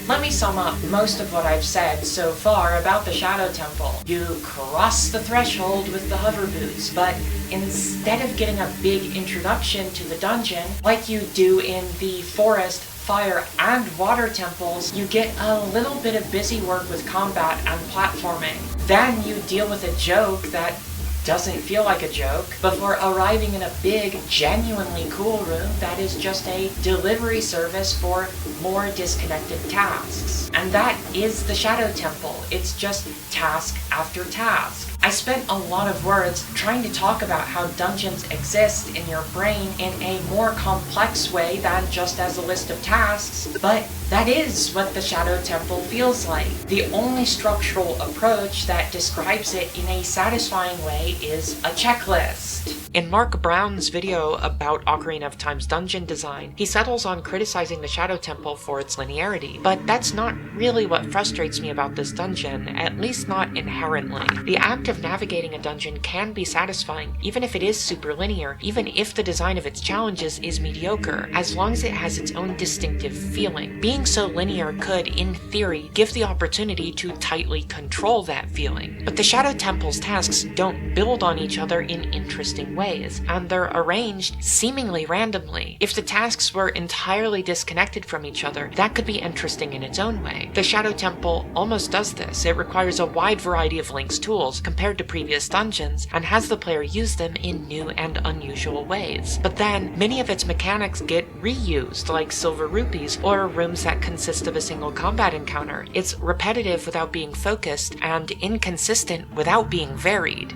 Let me sum up most of what I've said so far about the Shadow Temple. You cross the threshold with the hover boots, but instead of getting a big introduction to the dungeon, like you do in the forest, fire, and water temples, you get a little bit of busy work with combat and platforming. Then you deal with a joke that doesn't feel like a joke before arriving in a big, genuinely cool room that is just a delivery service for more disconnected tasks. And that is the Shadow Temple. It's just task after task. I spent a lot of words trying to talk about how dungeons exist in your brain in a more complex way than just as a list of tasks, but that is what the Shadow Temple feels like. The only structural approach that describes it in a satisfying way is a checklist. In Mark Brown's video about Ocarina of Time's dungeon design, he settles on criticizing the Shadow Temple for its linearity, but that's not really what frustrates me about this dungeon, at least not inherently. The act of navigating a dungeon can be satisfying, even if it is super linear, even if the design of its challenges is mediocre, as long as it has its own distinctive feeling. Being so linear could, in theory, give the opportunity to tightly control that feeling. But the Shadow Temple's tasks don't build on each other in interesting ways, and they're arranged seemingly randomly. If the tasks were entirely disconnected from each other, that could be interesting in its own way. The Shadow Temple almost does this. It requires a wide variety of Link's tools compared to previous dungeons, and has the player use them in new and unusual ways. But then, many of its mechanics get reused, like silver rupees, or rooms that consist of a single combat encounter. It's repetitive without being focused, and inconsistent without being varied.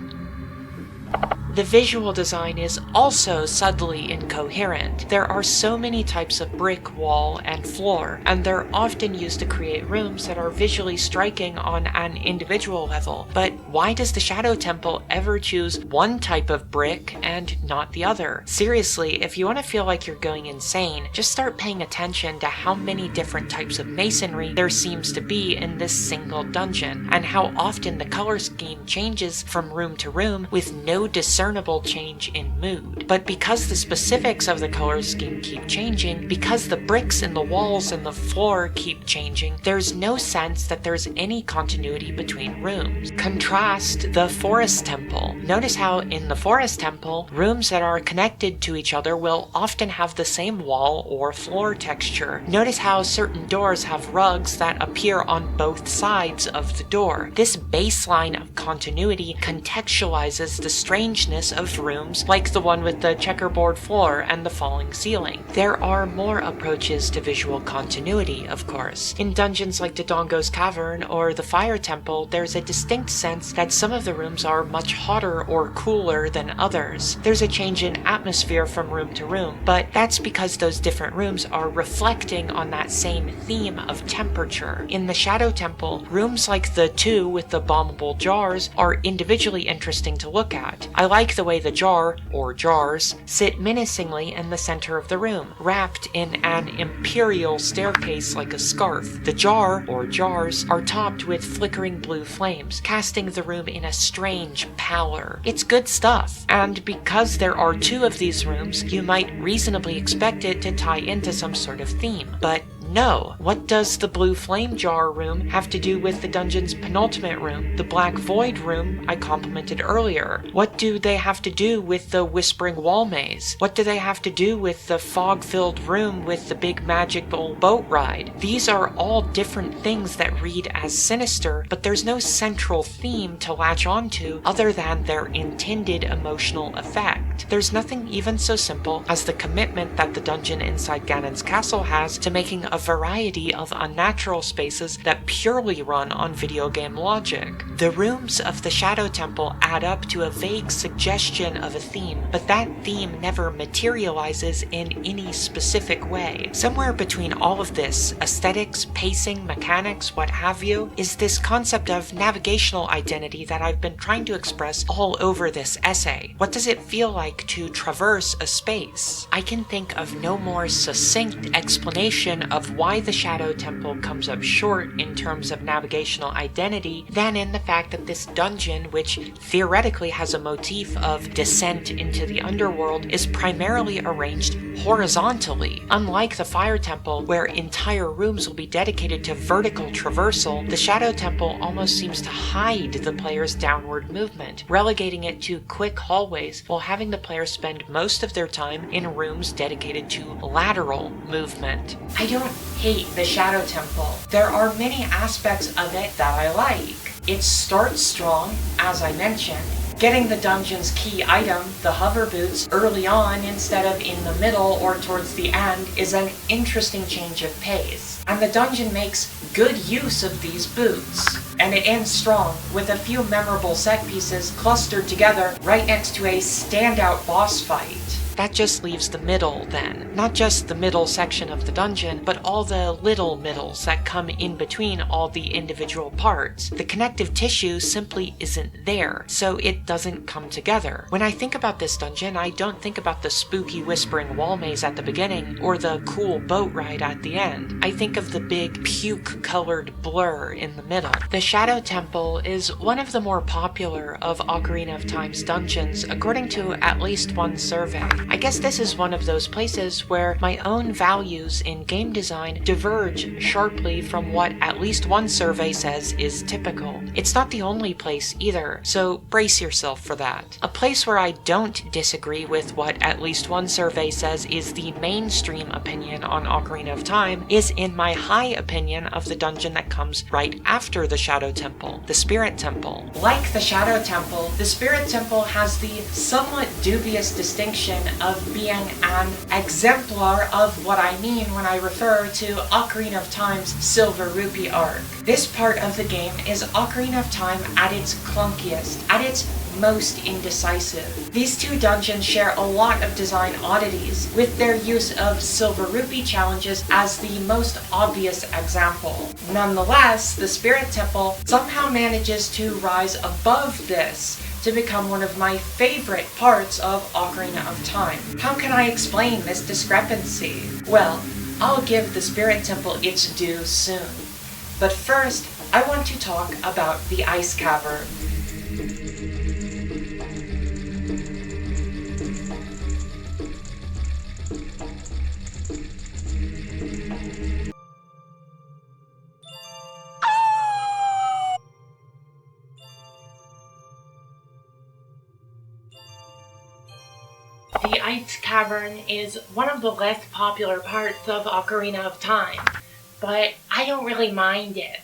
The visual design is also subtly incoherent. There are so many types of brick, wall, and floor, and they're often used to create rooms that are visually striking on an individual level. But why does the Shadow Temple ever choose one type of brick and not the other? Seriously, if you want to feel like you're going insane, just start paying attention to how many different types of masonry there seems to be in this single dungeon, and how often the color scheme changes from room to room with no discernible change in mood. But because the specifics of the color scheme keep changing, because the bricks in the walls and the floor keep changing, there's no sense that there's any continuity between rooms. Contrast the Forest Temple. Notice how in the Forest Temple, rooms that are connected to each other will often have the same wall or floor texture. Notice how certain doors have rugs that appear on both sides of the door. This baseline of continuity contextualizes the strangeness of rooms like the one with the checkerboard floor and the falling ceiling. There are more approaches to visual continuity, of course. In dungeons like Dodongo's Cavern or the Fire Temple, there's a distinct sense that some of the rooms are much hotter or cooler than others. There's a change in atmosphere from room to room, but that's because those different rooms are reflecting on that same theme of temperature. In the Shadow Temple, rooms like the 2 with the bombable jars are individually interesting to look at. I like the way the jar, or jars, sit menacingly in the center of the room, wrapped in an imperial staircase like a scarf. The jar, or jars, are topped with flickering blue flames, casting the room in a strange pallor. It's good stuff, and because there are 2 of these rooms, you might reasonably expect it to tie into some sort of theme. But No. What does the blue flame jar room have to do with the dungeon's penultimate room, the black void room I complimented earlier? What do they have to do with the whispering wall maze? What do they have to do with the fog-filled room with the big magical boat ride? These are all different things that read as sinister, but there's no central theme to latch onto other than their intended emotional effect. There's nothing even so simple as the commitment that the dungeon inside Ganon's castle has to making a variety of unnatural spaces that purely run on video game logic. The rooms of the Shadow Temple add up to a vague suggestion of a theme, but that theme never materializes in any specific way. Somewhere between all of this, aesthetics, pacing, mechanics, what have you, is this concept of navigational identity that I've been trying to express all over this essay. What does it feel like to traverse a space? I can think of no more succinct explanation of why the Shadow Temple comes up short in terms of navigational identity than in the fact that this dungeon, which theoretically has a motif of descent into the underworld, is primarily arranged horizontally. Unlike the Fire Temple, where entire rooms will be dedicated to vertical traversal, the Shadow Temple almost seems to hide the player's downward movement, relegating it to quick hallways while having the player spend most of their time in rooms dedicated to lateral movement. I don't hate the Shadow Temple. There are many aspects of it that I like. It starts strong, as I mentioned. Getting the dungeon's key item, the hover boots, early on instead of in the middle or towards the end is an interesting change of pace. And the dungeon makes good use of these boots. And it ends strong, with a few memorable set pieces clustered together right next to a standout boss fight. That just leaves the middle then. Not just the middle section of the dungeon, but all the little middles that come in between all the individual parts. The connective tissue simply isn't there, so it doesn't come together. When I think about this dungeon, I don't think about the spooky whispering wall maze at the beginning, or the cool boat ride at the end. I think of the big puke-colored blur in the middle. The Shadow Temple is one of the more popular of Ocarina of Time's dungeons, according to at least one survey. I guess this is one of those places where my own values in game design diverge sharply from what at least one survey says is typical. It's not the only place either, so brace yourself for that. A place where I don't disagree with what at least one survey says is the mainstream opinion on Ocarina of Time is in my high opinion of the dungeon that comes right after the Shadow Temple, the Spirit Temple. Like the Shadow Temple, the Spirit Temple has the somewhat dubious distinction of being an exemplar of what I mean when I refer to Ocarina of Time's Silver Rupee arc. This part of the game is Ocarina of Time at its clunkiest, at its most indecisive. These two dungeons share a lot of design oddities, with their use of Silver Rupee challenges as the most obvious example. Nonetheless, the Spirit Temple somehow manages to rise above this to become one of my favorite parts of Ocarina of Time. How can I explain this discrepancy? Well, I'll give the Spirit Temple its due soon. But first, I want to talk about the Ice Cavern. The Ice Cavern is one of the less popular parts of Ocarina of Time, but I don't really mind it.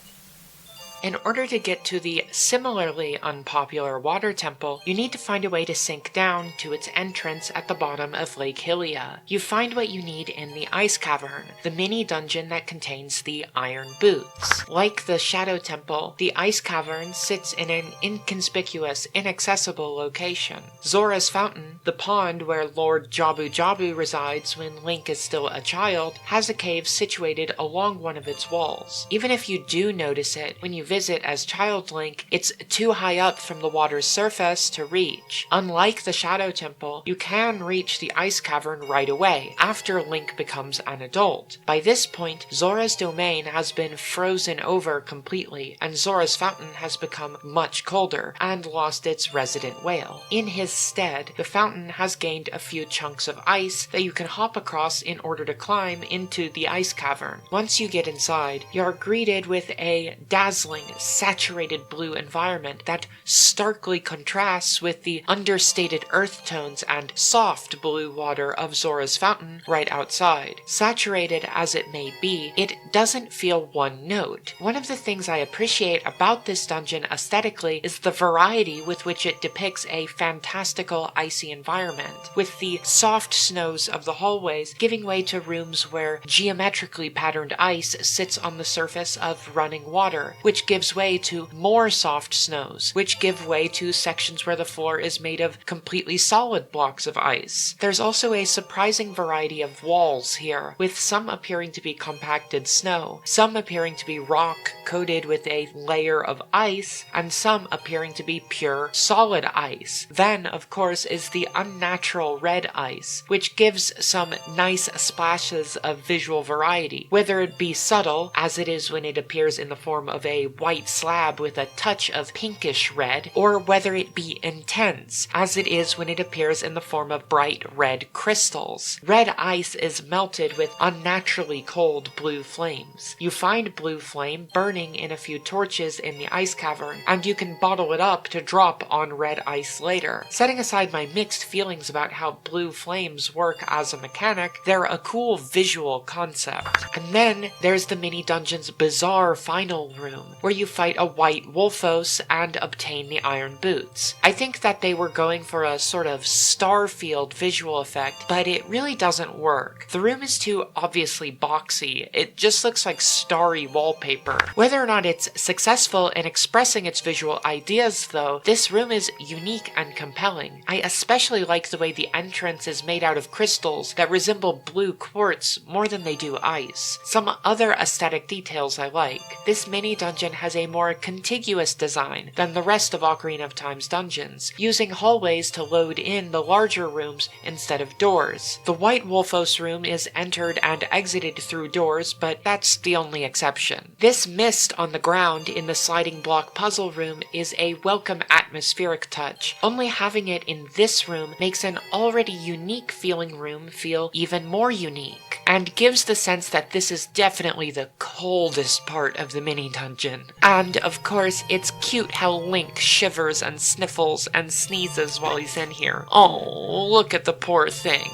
In order to get to the similarly unpopular Water Temple, you need to find a way to sink down to its entrance at the bottom of Lake Hylia. You find what you need in the Ice Cavern, the mini dungeon that contains the Iron Boots. Like the Shadow Temple, the Ice Cavern sits in an inconspicuous, inaccessible location. Zora's Fountain, the pond where Lord Jabu Jabu resides when Link is still a child, has a cave situated along one of its walls. Even if you do notice it, when you visit as Child Link, it's too high up from the water's surface to reach. Unlike the Shadow Temple, you can reach the Ice Cavern right away, after Link becomes an adult. By this point, Zora's domain has been frozen over completely, and Zora's fountain has become much colder, and lost its resident whale. In his stead, the fountain has gained a few chunks of ice that you can hop across in order to climb into the Ice Cavern. Once you get inside, you're greeted with a dazzling, saturated blue environment that starkly contrasts with the understated earth tones and soft blue water of Zora's fountain right outside. Saturated as it may be, it doesn't feel one note. One of the things I appreciate about this dungeon aesthetically is the variety with which it depicts a fantastical icy environment, with the soft snows of the hallways giving way to rooms where geometrically patterned ice sits on the surface of running water, which gives way to more soft snows, which give way to sections where the floor is made of completely solid blocks of ice. There's also a surprising variety of walls here, with some appearing to be compacted snow, some appearing to be rock coated with a layer of ice, and some appearing to be pure solid ice. Then, of course, is the unnatural red ice, which gives some nice splashes of visual variety, whether it be subtle, as it is when it appears in the form of a white slab with a touch of pinkish red, or whether it be intense, as it is when it appears in the form of bright red crystals. Red ice is melted with unnaturally cold blue flames. You find blue flame burning in a few torches in the Ice Cavern, and you can bottle it up to drop on red ice later. Setting aside my mixed feelings about how blue flames work as a mechanic, they're a cool visual concept. And then there's the mini-dungeon's bizarre final room, where you fight a white Wolfos and obtain the iron boots. I think that they were going for a sort of Starfield visual effect, but it really doesn't work. The room is too obviously boxy. It just looks like starry wallpaper. Whether or not it's successful in expressing its visual ideas, though, this room is unique and compelling. I especially like the way the entrance is made out of crystals that resemble blue quartz more than they do ice. Some other aesthetic details I like. This mini-dungeon has a more contiguous design than the rest of Ocarina of Time's dungeons, using hallways to load in the larger rooms instead of doors. The White Wolfos room is entered and exited through doors, but that's the only exception. This mist on the ground in the sliding block puzzle room is a welcome atmospheric touch. Only having it in this room makes an already unique feeling room feel even more unique, and gives the sense that this is definitely the coldest part of the mini-dungeon. And of course, it's cute how Link shivers and sniffles and sneezes while he's in here. Oh, look at the poor thing.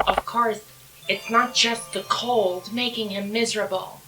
Of course, it's not just the cold making him miserable.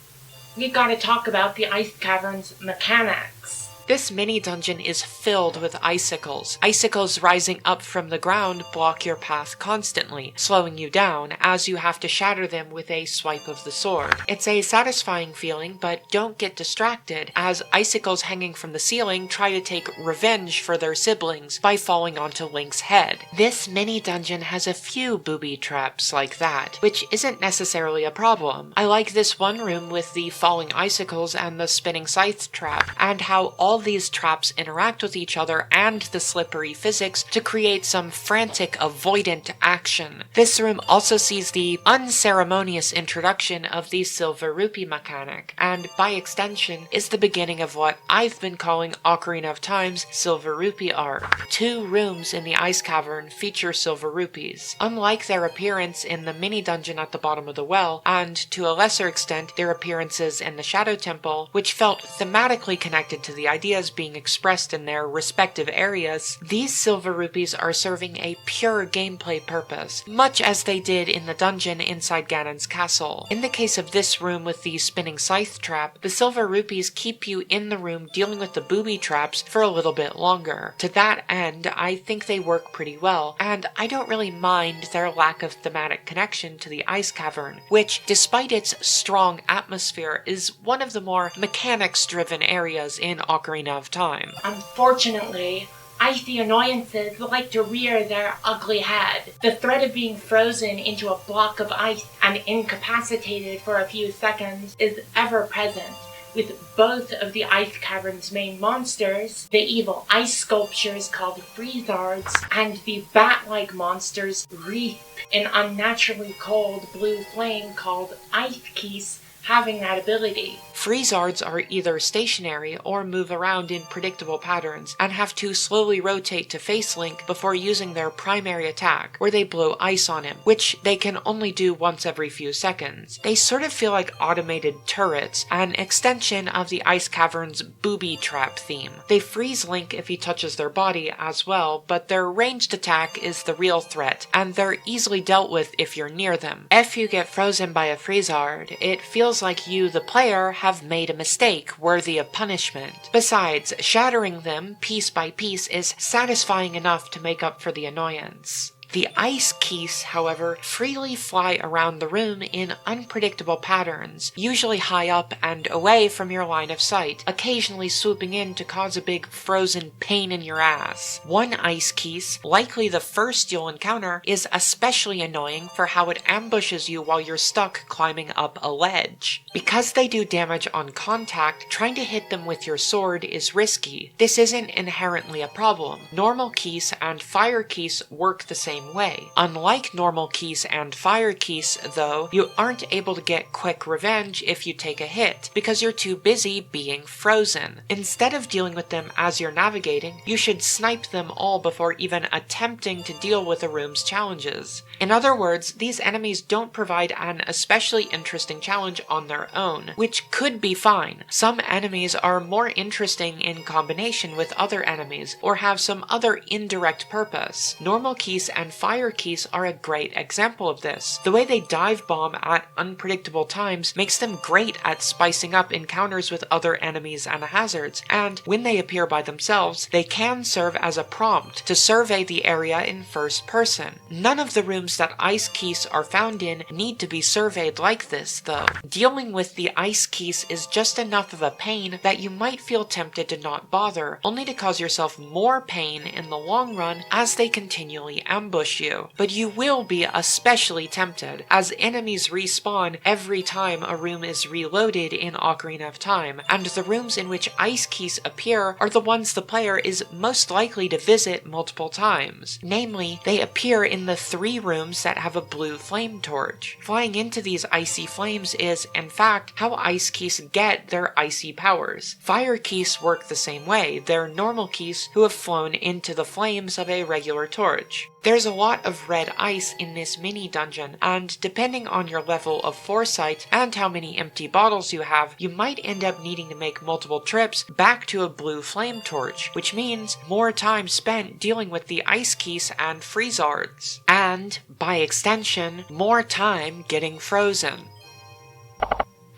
We gotta talk about the Ice Cavern's mechanics. This mini-dungeon is filled with icicles. Icicles rising up from the ground block your path constantly, slowing you down as you have to shatter them with a swipe of the sword. It's a satisfying feeling, but don't get distracted, as icicles hanging from the ceiling try to take revenge for their siblings by falling onto Link's head. This mini-dungeon has a few booby traps like that, which isn't necessarily a problem. I like this one room with the falling icicles and the spinning scythe trap, and how all these traps interact with each other and the slippery physics to create some frantic avoidant action. This room also sees the unceremonious introduction of the silver rupee mechanic, and by extension is the beginning of what I've been calling Ocarina of Time's silver rupee arc. 2 rooms in the Ice Cavern feature silver rupees. Unlike their appearance in the mini-dungeon at the bottom of the well, and to a lesser extent their appearances in the Shadow Temple, which felt thematically connected to the ideas being expressed in their respective areas, these silver rupees are serving a pure gameplay purpose, much as they did in the dungeon inside Ganon's castle. In the case of this room with the spinning scythe trap, the silver rupees keep you in the room dealing with the booby traps for a little bit longer. To that end, I think they work pretty well, and I don't really mind their lack of thematic connection to the Ice Cavern, which, despite its strong atmosphere, is one of the more mechanics-driven areas in Ocarina of Time. Unfortunately, icy annoyances like to rear their ugly head. The threat of being frozen into a block of ice and incapacitated for a few seconds is ever present, with both of the Ice Cavern's main monsters, the evil ice sculptures called Freezards, and the bat-like monsters wreathed in unnaturally cold blue flame called Ice Keys, having that ability. Freezards are either stationary or move around in predictable patterns and have to slowly rotate to face Link before using their primary attack, where they blow ice on him, which they can only do once every few seconds. They sort of feel like automated turrets, an extension of the Ice Cavern's booby trap theme. They freeze Link if he touches their body as well, but their ranged attack is the real threat, and they're easily dealt with if you're near them. If you get frozen by a Freezard, it feels like you, the player, have made a mistake worthy of punishment. Besides, shattering them piece by piece is satisfying enough to make up for the annoyance. The ice keys, however, freely fly around the room in unpredictable patterns, usually high up and away from your line of sight, occasionally swooping in to cause a big frozen pain in your ass. One ice keys, likely the first you'll encounter, is especially annoying for how it ambushes you while you're stuck climbing up a ledge. Because they do damage on contact, trying to hit them with your sword is risky. This isn't inherently a problem. Normal keys and fire keys work the same way. Unlike normal keys and fire keys, though, you aren't able to get quick revenge if you take a hit, because you're too busy being frozen. Instead of dealing with them as you're navigating, you should snipe them all before even attempting to deal with a room's challenges. In other words, these enemies don't provide an especially interesting challenge on their own, which could be fine. Some enemies are more interesting in combination with other enemies, or have some other indirect purpose. Normal keys and fire keys are a great example of this. The way they dive bomb at unpredictable times makes them great at spicing up encounters with other enemies and hazards, and when they appear by themselves, they can serve as a prompt to survey the area in first person. None of the rooms that ice keys are found in need to be surveyed like this, though. Dealing with the ice keys is just enough of a pain that you might feel tempted to not bother, only to cause yourself more pain in the long run as they continually ambush you. But you will be especially tempted, as enemies respawn every time a room is reloaded in Ocarina of Time, and the rooms in which ice keys appear are the ones the player is most likely to visit multiple times. Namely, they appear in the 3 rooms that have a blue flame torch. Flying into these icy flames is, in fact, how ice keys get their icy powers. Fire keys work the same way. They're normal keys who have flown into the flames of a regular torch. There's a lot of red ice in this mini dungeon, and depending on your level of foresight and how many empty bottles you have, you might end up needing to make multiple trips back to a blue flame torch, which means more time spent dealing with the ice keys and freezards. And, by extension, more time getting frozen.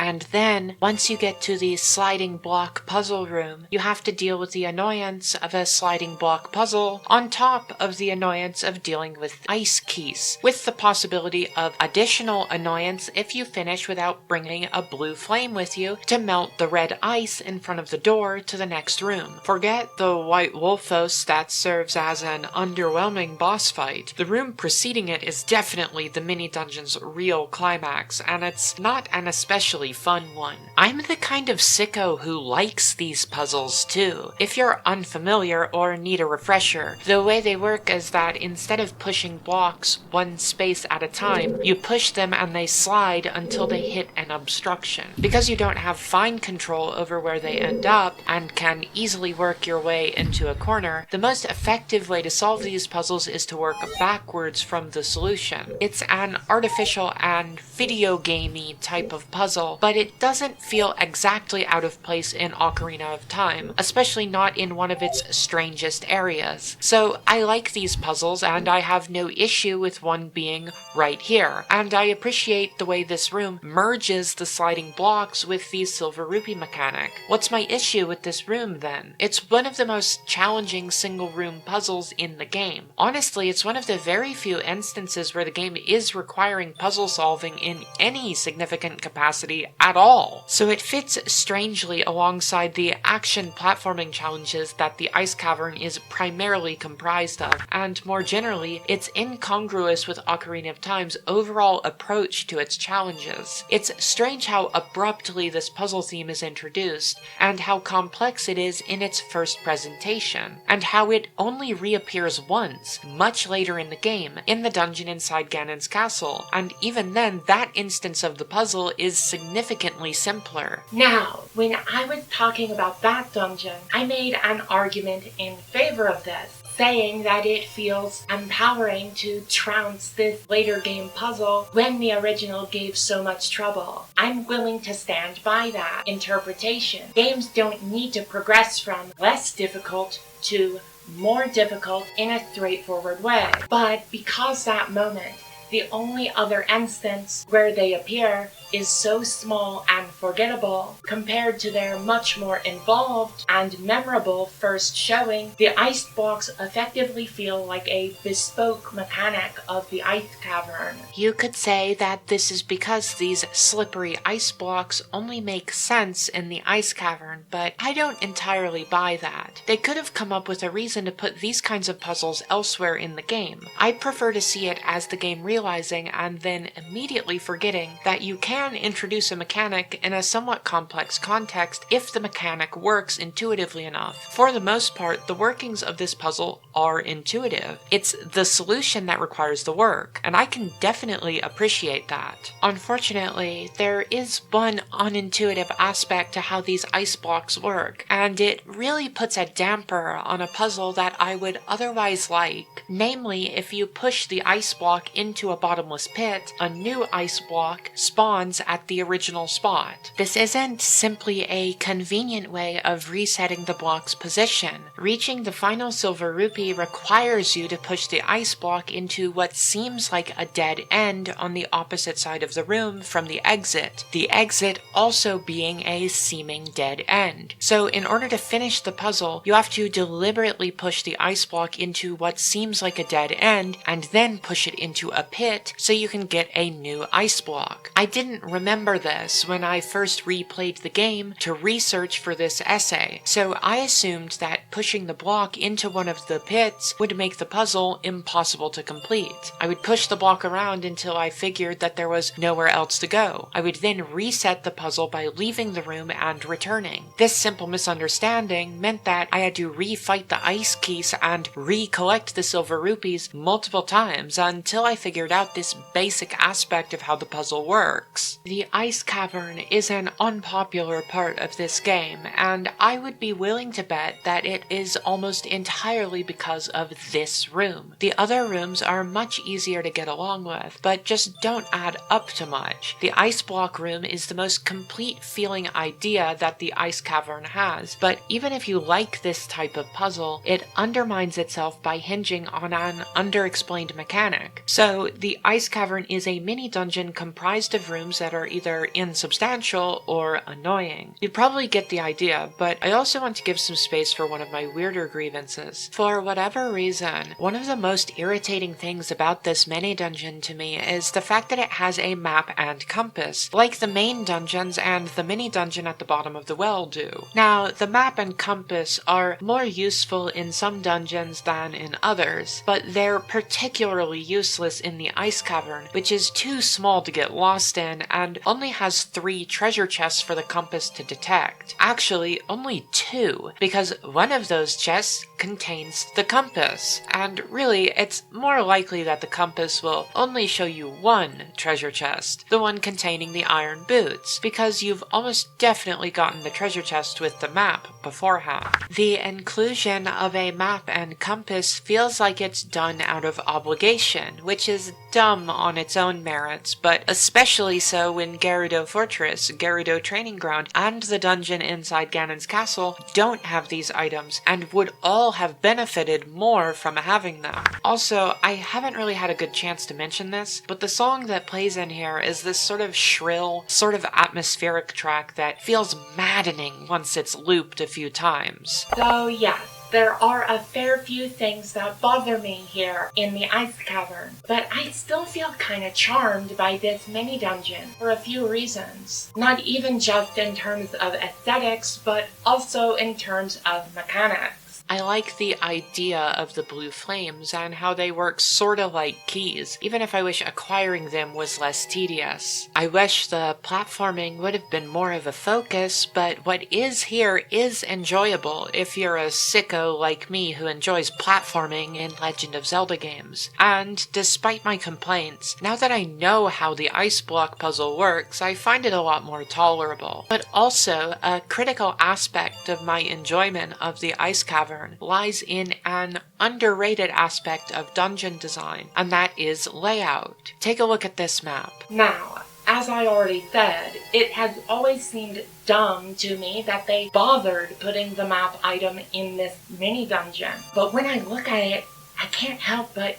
And then, once you get to the sliding block puzzle room, you have to deal with the annoyance of a sliding block puzzle on top of the annoyance of dealing with ice keys, with the possibility of additional annoyance if you finish without bringing a blue flame with you to melt the red ice in front of the door to the next room. Forget the white wolfos that serves as an underwhelming boss fight. The room preceding it is definitely the mini-dungeon's real climax, and it's not an especially fun one. I'm the kind of sicko who likes these puzzles too. If you're unfamiliar or need a refresher, the way they work is that instead of pushing blocks one space at a time, you push them and they slide until they hit an obstruction. Because you don't have fine control over where they end up and can easily work your way into a corner, the most effective way to solve these puzzles is to work backwards from the solution. It's an artificial and video gamey type of puzzle, but it doesn't feel exactly out of place in Ocarina of Time, especially not in one of its strangest areas. So I like these puzzles, and I have no issue with one being right here, and I appreciate the way this room merges the sliding blocks with the silver rupee mechanic. What's my issue with this room then? It's one of the most challenging single room puzzles in the game. Honestly, it's one of the very few instances where the game is requiring puzzle solving in any significant capacity at all. So it fits strangely alongside the action platforming challenges that the Ice Cavern is primarily comprised of, and more generally, it's incongruous with Ocarina of Time's overall approach to its challenges. It's strange how abruptly this puzzle theme is introduced, and how complex it is in its first presentation, and how it only reappears once, much later in the game, in the dungeon inside Ganon's castle, and even then, that instance of the puzzle is significantly simpler. Now, when I was talking about that dungeon, I made an argument in favor of this, saying that it feels empowering to trounce this later game puzzle when the original gave so much trouble. I'm willing to stand by that interpretation. Games don't need to progress from less difficult to more difficult in a straightforward way. But because that moment, the only other instance where they appear, is so small and forgettable compared to their much more involved and memorable first showing, the ice blocks effectively feel like a bespoke mechanic of the Ice Cavern. You could say that this is because these slippery ice blocks only make sense in the Ice Cavern, but I don't entirely buy that. They could have come up with a reason to put these kinds of puzzles elsewhere in the game. I'd prefer to see it as the game realizing and then immediately forgetting that you can introduce a mechanic in a somewhat complex context if the mechanic works intuitively enough. For the most part, the workings of this puzzle are intuitive. It's the solution that requires the work, and I can definitely appreciate that. Unfortunately, there is one unintuitive aspect to how these ice blocks work, and it really puts a damper on a puzzle that I would otherwise like. Namely, if you push the ice block into a bottomless pit, a new ice block spawns at the original spot. This isn't simply a convenient way of resetting the block's position. Reaching the final silver rupee requires you to push the ice block into what seems like a dead end on the opposite side of the room from the exit also being a seeming dead end. So in order to finish the puzzle, you have to deliberately push the ice block into what seems like a dead end, and then push it into a pit so you can get a new ice block. I didn't remember this when I first replayed the game to research for this essay, so I assumed that pushing the block into one of the pits would make the puzzle impossible to complete. I would push the block around until I figured that there was nowhere else to go. I would then reset the puzzle by leaving the room and returning. This simple misunderstanding meant that I had to refight the ice keys and recollect the silver rupees multiple times until I figured out this basic aspect of how the puzzle works. The Ice Cavern is an unpopular part of this game, and I would be willing to bet that it is almost entirely because of this room. The other rooms are much easier to get along with, but just don't add up to much. The ice block room is the most complete feeling idea that the Ice Cavern has, but even if you like this type of puzzle, it undermines itself by hinging on an underexplained mechanic. So the Ice Cavern is a mini dungeon comprised of rooms that are either insubstantial or annoying. You probably get the idea, but I also want to give some space for one of my weirder grievances. For whatever reason, one of the most irritating things about this mini dungeon to me is the fact that it has a map and compass, like the main dungeons and the mini dungeon at the bottom of the well do. Now, the map and compass are more useful in some dungeons than in others, but they're particularly useless in the Ice Cavern, which is too small to get lost in and only has 3 treasure chests for the compass to detect. Actually, only 2, because one of those chests contains the compass. And really, it's more likely that the compass will only show you 1 treasure chest, the one containing the iron boots, because you've almost definitely gotten the treasure chest with the map beforehand. The inclusion of a map and compass feels like it's done out of obligation, which is dumb on its own merits, but especially so when Gerudo Fortress, Gerudo Training Ground, and the dungeon inside Ganon's castle don't have these items, and would all have benefited more from having them. Also, I haven't really had a good chance to mention this, but the song that plays in here is this sort of shrill, sort of atmospheric track that feels maddening once it's looped a few times. So yes, There are a fair few things that bother me here in the Ice Cavern, but I still feel kinda charmed by this mini-dungeon for a few reasons. Not even just in terms of aesthetics, but also in terms of mechanics. I like the idea of the blue flames and how they work sorta like keys, even if I wish acquiring them was less tedious. I wish the platforming would have been more of a focus, but what is here is enjoyable if you're a sicko like me who enjoys platforming in Legend of Zelda games. And despite my complaints, now that I know how the ice block puzzle works, I find it a lot more tolerable. But also, a critical aspect of my enjoyment of the Ice Cavern lies in an underrated aspect of dungeon design, and that is layout. Take a look at this map. Now, as I already said, it has always seemed dumb to me that they bothered putting the map item in this mini-dungeon. But when I look at it, I can't help but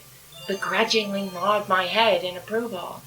begrudgingly nod my head in approval.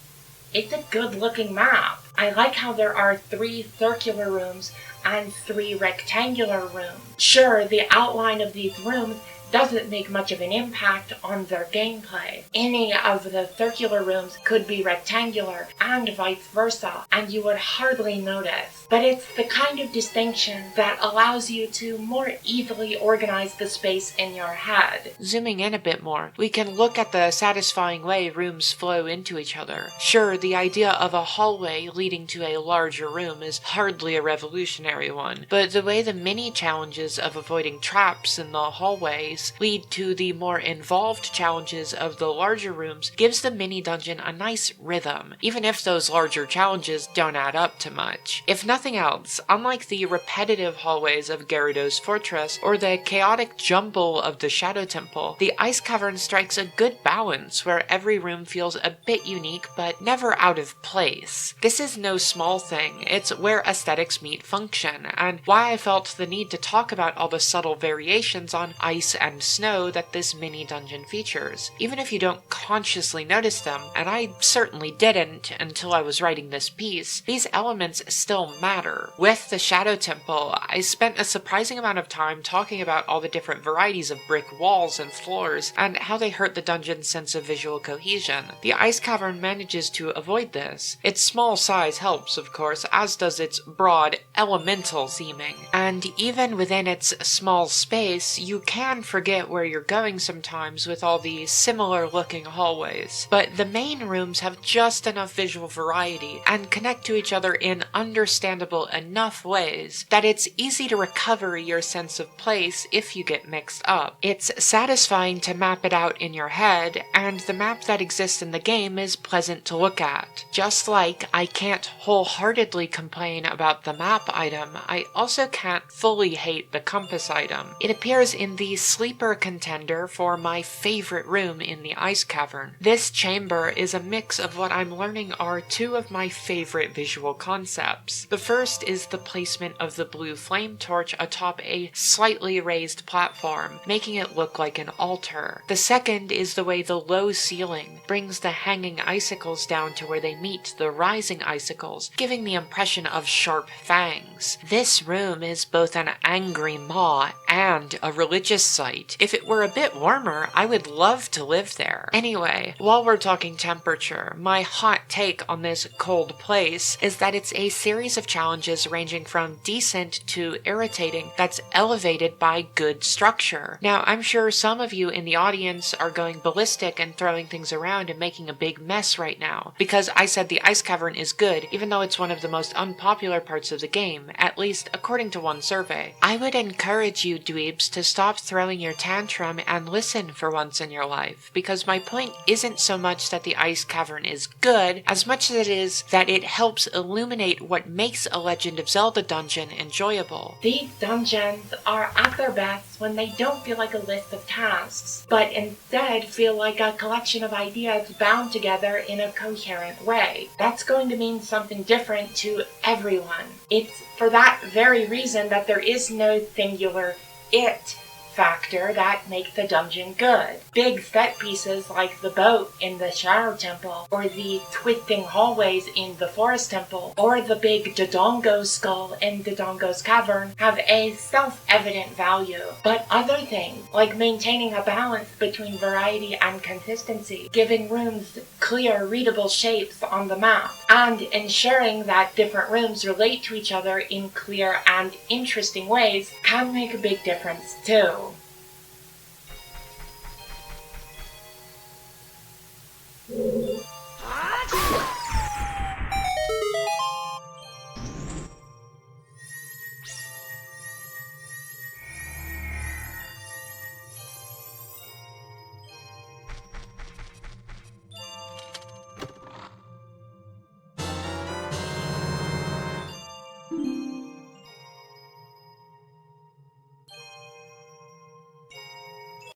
It's a good-looking map. I like how there are 3 circular rooms and 3 rectangular rooms. Sure, the outline of these rooms doesn't make much of an impact on their gameplay. Any of the circular rooms could be rectangular and vice versa, and you would hardly notice. But it's the kind of distinction that allows you to more easily organize the space in your head. Zooming in a bit more, we can look at the satisfying way rooms flow into each other. Sure, the idea of a hallway leading to a larger room is hardly a revolutionary one, but the way the mini challenges of avoiding traps in the hallways lead to the more involved challenges of the larger rooms gives the mini dungeon a nice rhythm, even if those larger challenges don't add up to much. If nothing else, unlike the repetitive hallways of Gerudo's fortress or the chaotic jumble of the Shadow Temple, the Ice Cavern strikes a good balance where every room feels a bit unique but never out of place. This is no small thing, it's where aesthetics meet function, and why I felt the need to talk about all the subtle variations on ice and snow that this mini dungeon features. Even if you don't consciously notice them, and I certainly didn't until I was writing this piece, these elements still matter. With the Shadow Temple, I spent a surprising amount of time talking about all the different varieties of brick walls and floors, and how they hurt the dungeon's sense of visual cohesion. The Ice Cavern manages to avoid this. Its small size helps, of course, as does its broad, elemental theming. And even within its small space, you can forget where you're going sometimes with all the similar looking hallways. But the main rooms have just enough visual variety and connect to each other in understandable enough ways that it's easy to recover your sense of place if you get mixed up. It's satisfying to map it out in your head, and the map that exists in the game is pleasant to look at. Just like I can't wholeheartedly complain about the map item, I also can't fully hate the compass item. It appears in the sleeper contender for my favorite room in the Ice Cavern. This chamber is a mix of what I'm learning are 2 of my favorite visual concepts. The first is the placement of the blue flame torch atop a slightly raised platform, making it look like an altar. The second is the way the low ceiling brings the hanging icicles down to where they meet the rising icicles, giving the impression of sharp fangs. This room is both an angry maw and a religious site. If it were a bit warmer, I would love to live there. Anyway, while we're talking temperature, my hot take on this cold place is that it's a series of challenges ranging from decent to irritating that's elevated by good structure. Now, I'm sure some of you in the audience are going ballistic and throwing things around and making a big mess right now, because I said the Ice Cavern is good, even though it's one of the most unpopular parts of the game, at least according to one survey. I would encourage you dweebs to stop throwing your tantrum and listen for once in your life, because my point isn't so much that the Ice Cavern is good, as much as it is that it helps illuminate what makes a Legend of Zelda dungeon enjoyable. These dungeons are at their best when they don't feel like a list of tasks, but instead feel like a collection of ideas bound together in a coherent way. That's going to mean something different to everyone. It's for that very reason that there is no singular it factor that make the dungeon good. Big set pieces like the boat in the Shadow Temple, or the twisting hallways in the Forest Temple, or the big Dodongo skull in Dodongo's Cavern have a self-evident value. But other things, like maintaining a balance between variety and consistency, giving rooms clear, readable shapes on the map, and ensuring that different rooms relate to each other in clear and interesting ways, can make a big difference too.